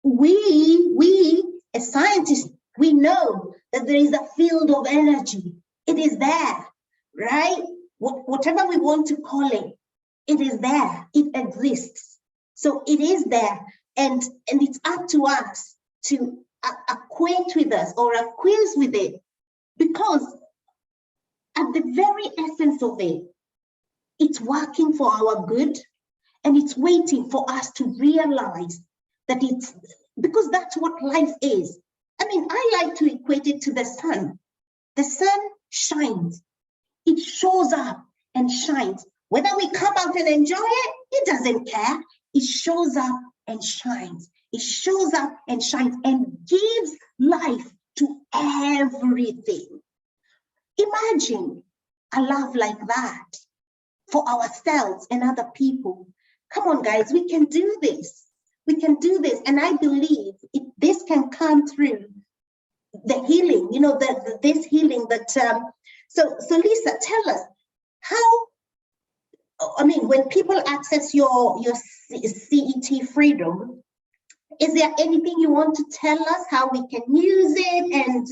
A: we as scientists, we know that there is a field of energy. It is there, right? Whatever we want to call it, it is there. It exists. So it is there. And it's up to us to acquaint with us or acquaint with it, because at the very essence of it, it's working for our good, and it's waiting for us to realize that it's, because that's what life is. I mean, I like to equate it to the sun. The sun shines. It shows up and shines. Whether we come out and enjoy it, it doesn't care. It shows up and shines. It shows up and shines and gives life to everything. Imagine a love like that for ourselves and other people. Come on, guys, we can do this. We can do this. And I believe this can come through the healing, this healing that, so Lisa, tell us how, when people access your CET freedom, is there anything you want to tell us how we can use it? And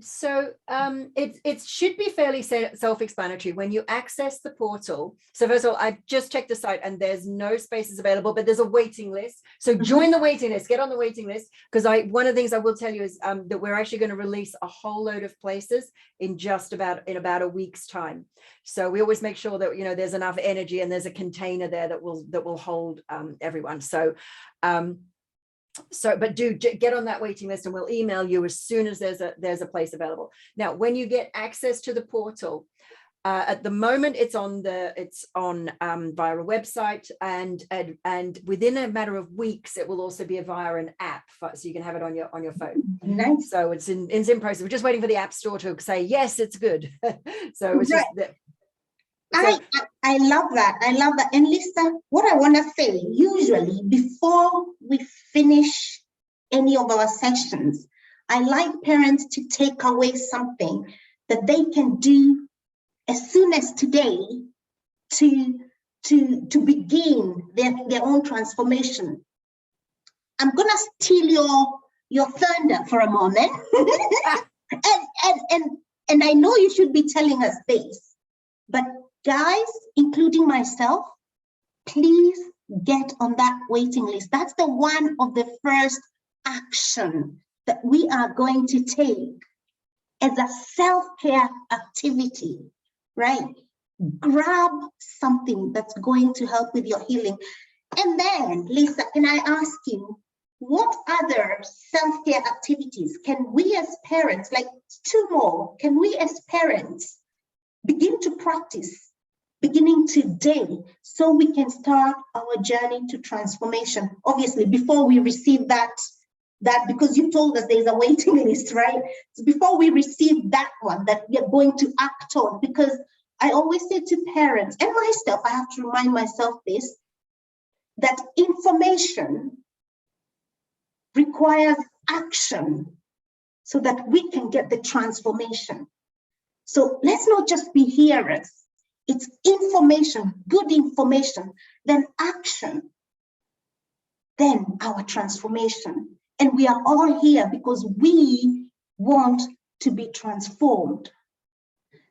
B: so it should be fairly self-explanatory when you access the portal. So first of all, I've just checked the site and there's no spaces available, but there's a waiting list. So join the waiting list, get on the waiting list, because one of the things I will tell you is that we're actually going to release a whole load of places in about a week's time. So we always make sure that there's enough energy and there's a container there that will hold everyone. But do get on that waiting list and we'll email you as soon as there's a place available. Now, when you get access to the portal, at the moment it's on via a website, and within a matter of weeks it will also be via an app, so you can have it on your phone.
A: Nice.
B: So it's in process. We're just waiting for the App Store to say yes, it's good. So it's
A: right.
B: just
A: I love that. I love that. And Lisa, what I want to say, usually before we finish any of our sessions, I like parents to take away something that they can do as soon as today to begin their own transformation. I'm gonna steal your thunder for a moment. and I know you should be telling us this, but guys, including myself, please get on that waiting list. That's the one of the first action that we are going to take as a self-care activity, right? Grab something that's going to help with your healing. And then, Lisa, can I ask you, what other self-care activities can we as parents, like 2 more, can we as parents begin to practice beginning today, so we can start our journey to transformation? Obviously, before we receive that because you told us there's a waiting list, right? So before we receive that one that we are going to act on, because I always say to parents and myself, I have to remind myself this, that information requires action so that we can get the transformation. So let's not just be hearers. It's information, good information, then action, then our transformation. And we are all here because we want to be transformed.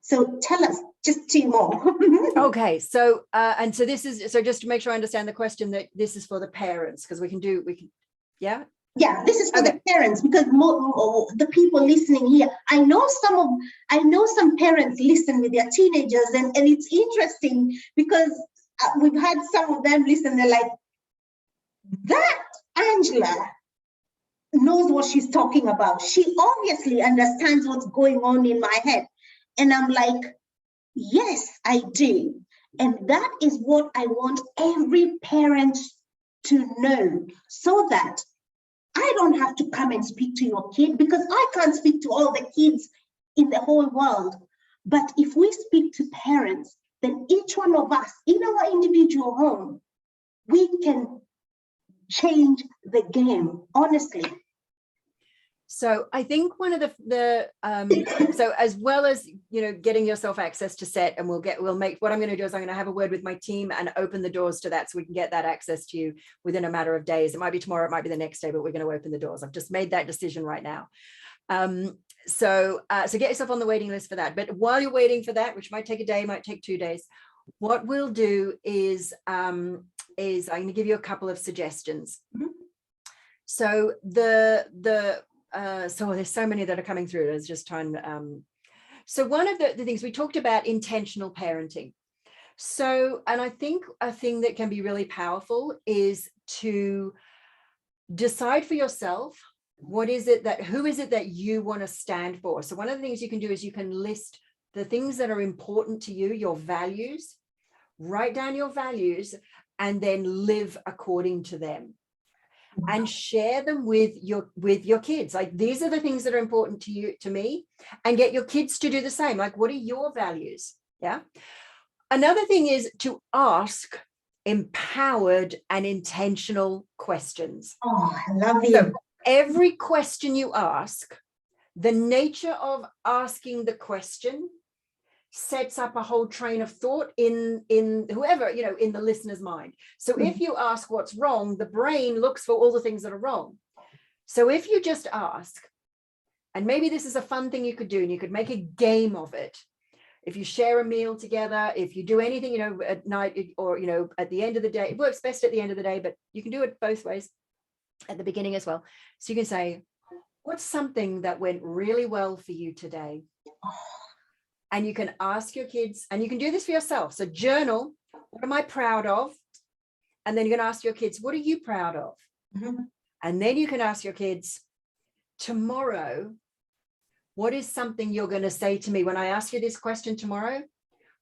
A: So tell us just 2 more.
B: Okay, so and so this is, so just to make sure I understand the question, that this is for the parents, because we can, yeah?
A: Yeah, this is for the parents, because the people listening here, I know some parents listen with their teenagers, and it's interesting because we've had some of them listen, they're like, that Angela knows what she's talking about. She obviously understands what's going on in my head. And I'm like, yes, I do. And that is what I want every parent to know, so that I don't have to come and speak to your kid, because I can't speak to all the kids in the whole world. But if we speak to parents, then each one of us in our individual home, we can change the game, honestly.
B: So I think one of so as well as, you know, getting yourself access to set, and we'll make, what I'm going to do is I'm going to have a word with my team and open the doors to that, so we can get that access to you within a matter of days. It might be tomorrow, it might be the next day, but we're going to open the doors. I've just made that decision right now. So get yourself on the waiting list for that. But while you're waiting for that, which might take a day, might take 2 days, what we'll do is I'm going to give you a couple of suggestions. So so there's so many that are coming through. Let's just try and so one of the things we talked about, intentional parenting. So, and I think a thing that can be really powerful is to decide for yourself, who is it that you want to stand for? So one of the things you can do is you can list the things that are important to you, your values, write down your values, and then live according to them. And share them with your kids. Like, these are the things that are important to you, to me, and get your kids to do the same. Like, what are your values? Yeah. Another thing is to ask empowered and intentional questions.
A: Oh, I love you.
B: So every question you ask, the nature of asking the question sets up a whole train of thought in whoever, you know, in the listener's mind. So if you ask what's wrong, the brain looks for all the things that are wrong. So if you just ask, and maybe this is a fun thing you could do, and you could make a game of it. If you share a meal together, if you do anything, you know, at night, or, you know, at the end of the day, it works best at the end of the day, but you can do it both ways at the beginning as well. So you can say, what's something that went really well for you today? And you can ask your kids, and you can do this for yourself. So journal, what am I proud of? And then you're going to ask your kids, what are you proud of? And then you can ask your kids, tomorrow, what is something you're going to say to me when I ask you this question tomorrow?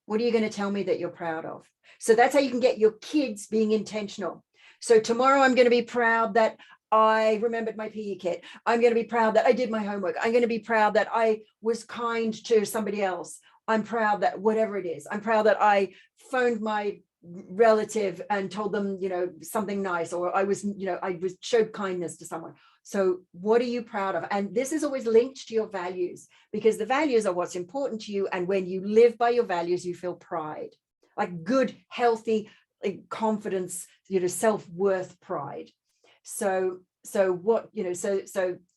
B: What are you going to tell me that you're proud of? So that's how you can get your kids being intentional. So tomorrow I'm going to be proud that I remembered my PE kit. I'm going to be proud that I did my homework. I'm going to be proud that I was kind to somebody else. I'm proud that whatever it is, I'm proud that I phoned my relative and told them, you know, something nice, or I was, you know, showed kindness to someone. So what are you proud of? And this is always linked to your values, because the values are what's important to you. And when you live by your values, you feel pride, like good, healthy, like confidence, you know, self-worth, pride. So what, you know, so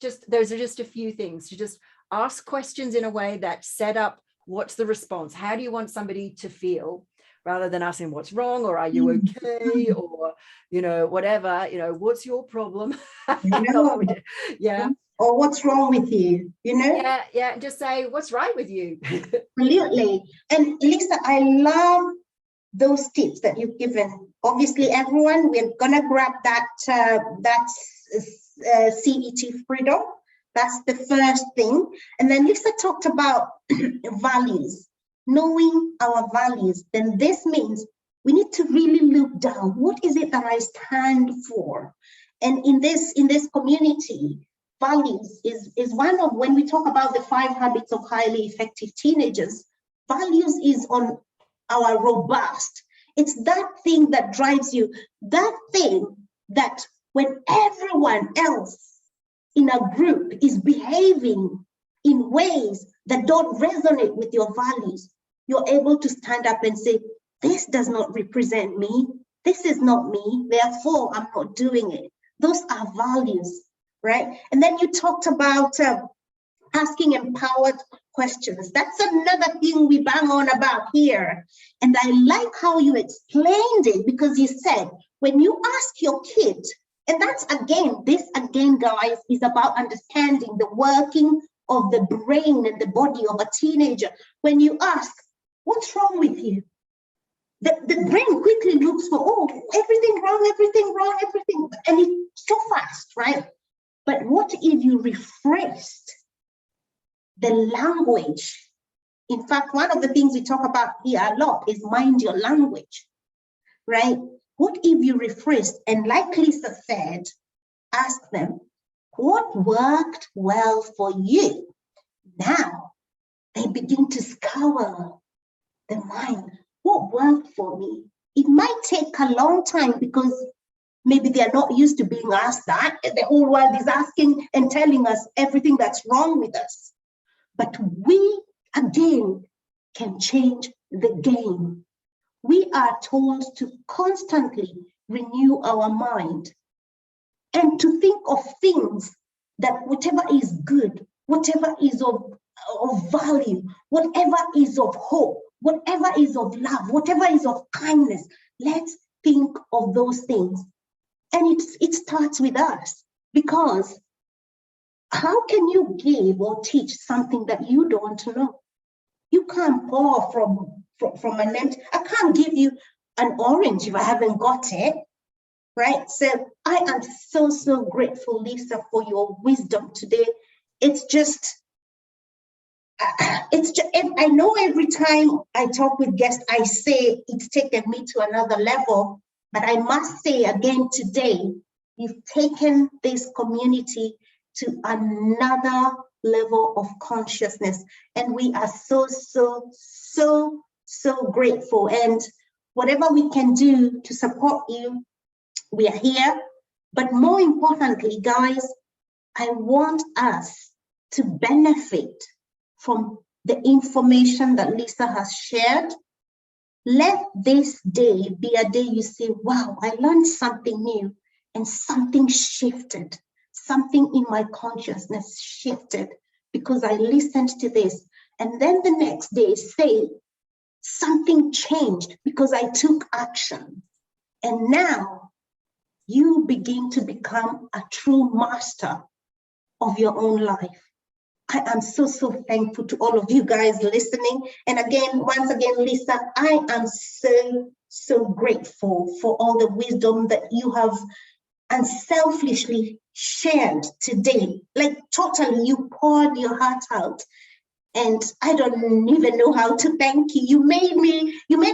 B: just, those are just a few things to just ask questions in a way that set up, what's the response? How do you want somebody to feel, rather than asking what's wrong, or are you okay, or, you know, whatever, you know, what's your problem? Yeah.
A: Or what's wrong with you, you know?
B: Yeah. Just say, what's right with you?
A: Absolutely. And Lisa, I love those tips that you've given. Obviously, everyone, we're gonna grab that CET freedom. That's the first thing. And then Lisa talked about values, knowing our values. Then this means we need to really look down. What is it that I stand for? And in this community, values is one of, when we talk about the 5 habits of highly effective teenagers, values is on our robust. It's that thing that drives you, that thing that when everyone else in a group is behaving in ways that don't resonate with your values, you're able to stand up and say, this does not represent me. This is not me. Therefore, I'm not doing it. Those are values, right? And then you talked about asking empowered questions. That's another thing we bang on about here. And I like how you explained it, because you said, when you ask your kid, and that's this again, guys, is about understanding the working of the brain and the body of a teenager. When you ask, what's wrong with you? The brain quickly looks for, oh, everything wrong, and it's so fast, right? But what if you rephrased the language? In fact, one of the things we talk about here a lot is mind your language, right? What if you rephrased, and like Lisa said, ask them, what worked well for you? Now they begin to scour the mind. what worked for me. It might take a long time because maybe they're not used to being asked that. The whole world is asking and telling us everything that's wrong with us. But we, again, can change the game. We are told to constantly renew our mind and to think of things that whatever is good, whatever is of value, whatever is of hope, whatever is of love, whatever is of kindness, let's think of those things. And it starts with us, because how can you give or teach something that you don't know? You can't pour from an empty. I can't give you an orange if I haven't got it, right? So I am so grateful, Lisa, for your wisdom today. It's just, I know every time I talk with guests, I say it's taken me to another level, but I must say again today, you've taken this community to another level of consciousness. And we are so grateful. And whatever we can do to support you, we are here. But more importantly, guys, I want us to benefit from the information that Lisa has shared. Let this day be a day you say, wow, I learned something new and something shifted. Something in my consciousness shifted because I listened to this. And then the next day say, something changed because I took action. And now you begin to become a true master of your own life. I am so thankful to all of you guys listening. And again, once again, Lisa, I am so grateful for all the wisdom that you have unselfishly shared today. Like totally, you poured your heart out. And I don't even know how to thank you. You made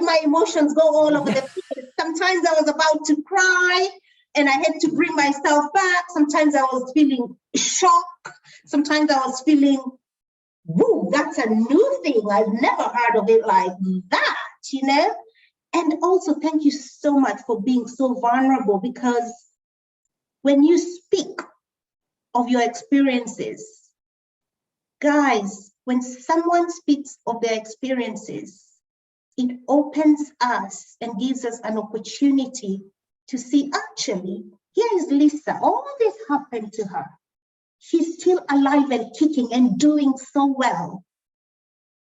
A: my emotions go all over the place. Sometimes I was about to cry and I had to bring myself back. Sometimes I was feeling shock. Sometimes I was feeling, whoa, that's a new thing. I've never heard of it like that, you know? And also thank you so much for being so vulnerable, because when you speak of your experiences, guys, when someone speaks of their experiences, it opens us and gives us an opportunity to see, actually, here is Lisa. All this happened to her. She's still alive and kicking and doing so well.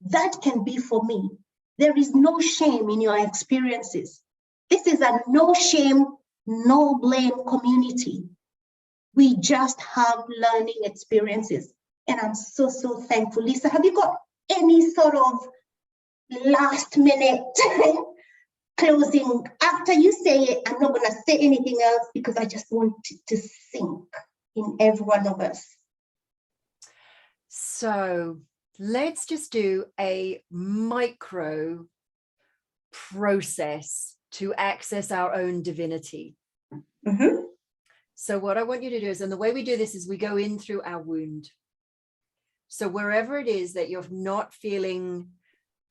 A: That can be for me. There is no shame in your experiences. This is a no shame, no blame community. We just have learning experiences. And I'm so thankful. Lisa, have you got any sort of last minute closing? After you say it, I'm not going to say anything else because I just want it to sink in every one of us.
B: So let's just do a micro process to access our own divinity.
A: Mm-hmm.
B: So what I want you to do is, and the way we do this is we go in through our wound. So wherever it is that you're not feeling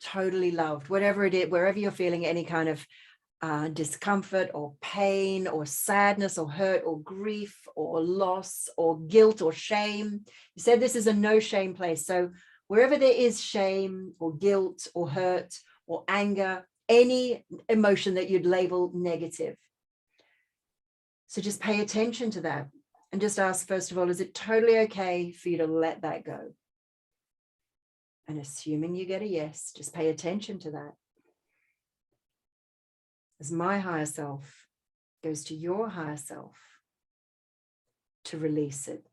B: totally loved, whatever it is, wherever you're feeling any kind of discomfort or pain or sadness or hurt or grief or loss or guilt or shame. You said this is a no shame place. So wherever there is shame or guilt or hurt or anger, any emotion that you'd label negative. So just pay attention to that and just ask, first of all, is it totally okay for you to let that go? And assuming you get a yes, just pay attention to that. As my higher self goes to your higher self to release it.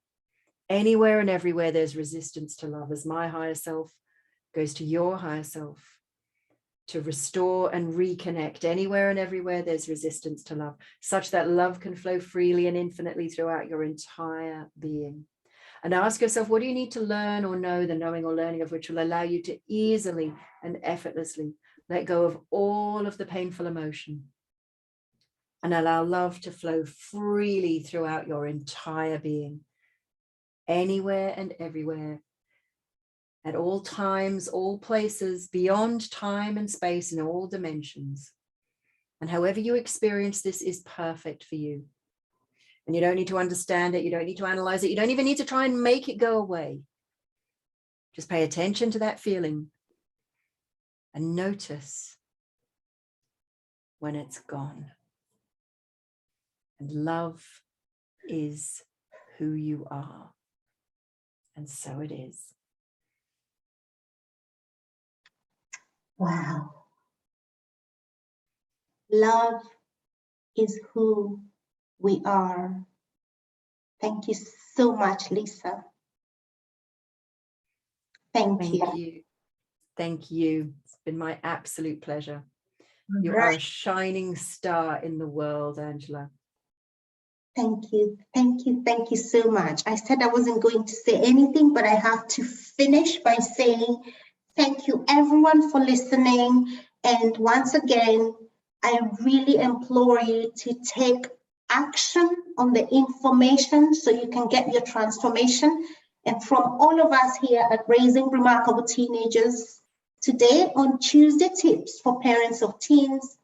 B: Anywhere and everywhere there's resistance to love, as my higher self goes to your higher self to restore and reconnect. Anywhere and everywhere there's resistance to love, such that love can flow freely and infinitely throughout your entire being. And ask yourself, what do you need to learn or know, the knowing or learning of which will allow you to easily and effortlessly let go of all of the painful emotion and allow love to flow freely throughout your entire being, anywhere and everywhere. at all times, all places, beyond time and space, in all dimensions. And however you experience this is perfect for you. And you don't need to understand it. You don't need to analyze it. You don't even need to try and make it go away. Just pay attention to that feeling and notice when it's gone. And love is who you are. And so it is.
A: Wow. Love is who we are. Thank you so much, Lisa. Thank you.
B: Thank you. It's been my absolute pleasure. You are a shining star in the world, Angela.
A: Thank you. Thank you. Thank you so much. I said I wasn't going to say anything, but I have to finish by saying thank you, everyone, for listening. And once again, I really implore you to take action on the information so you can get your transformation. And from all of us here at Raising Remarkable Teenagers, today on Tuesday Tips for Parents of Teens,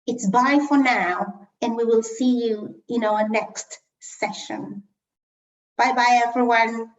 A: it's bye for now, and we will see you in our next session. Bye-bye, everyone.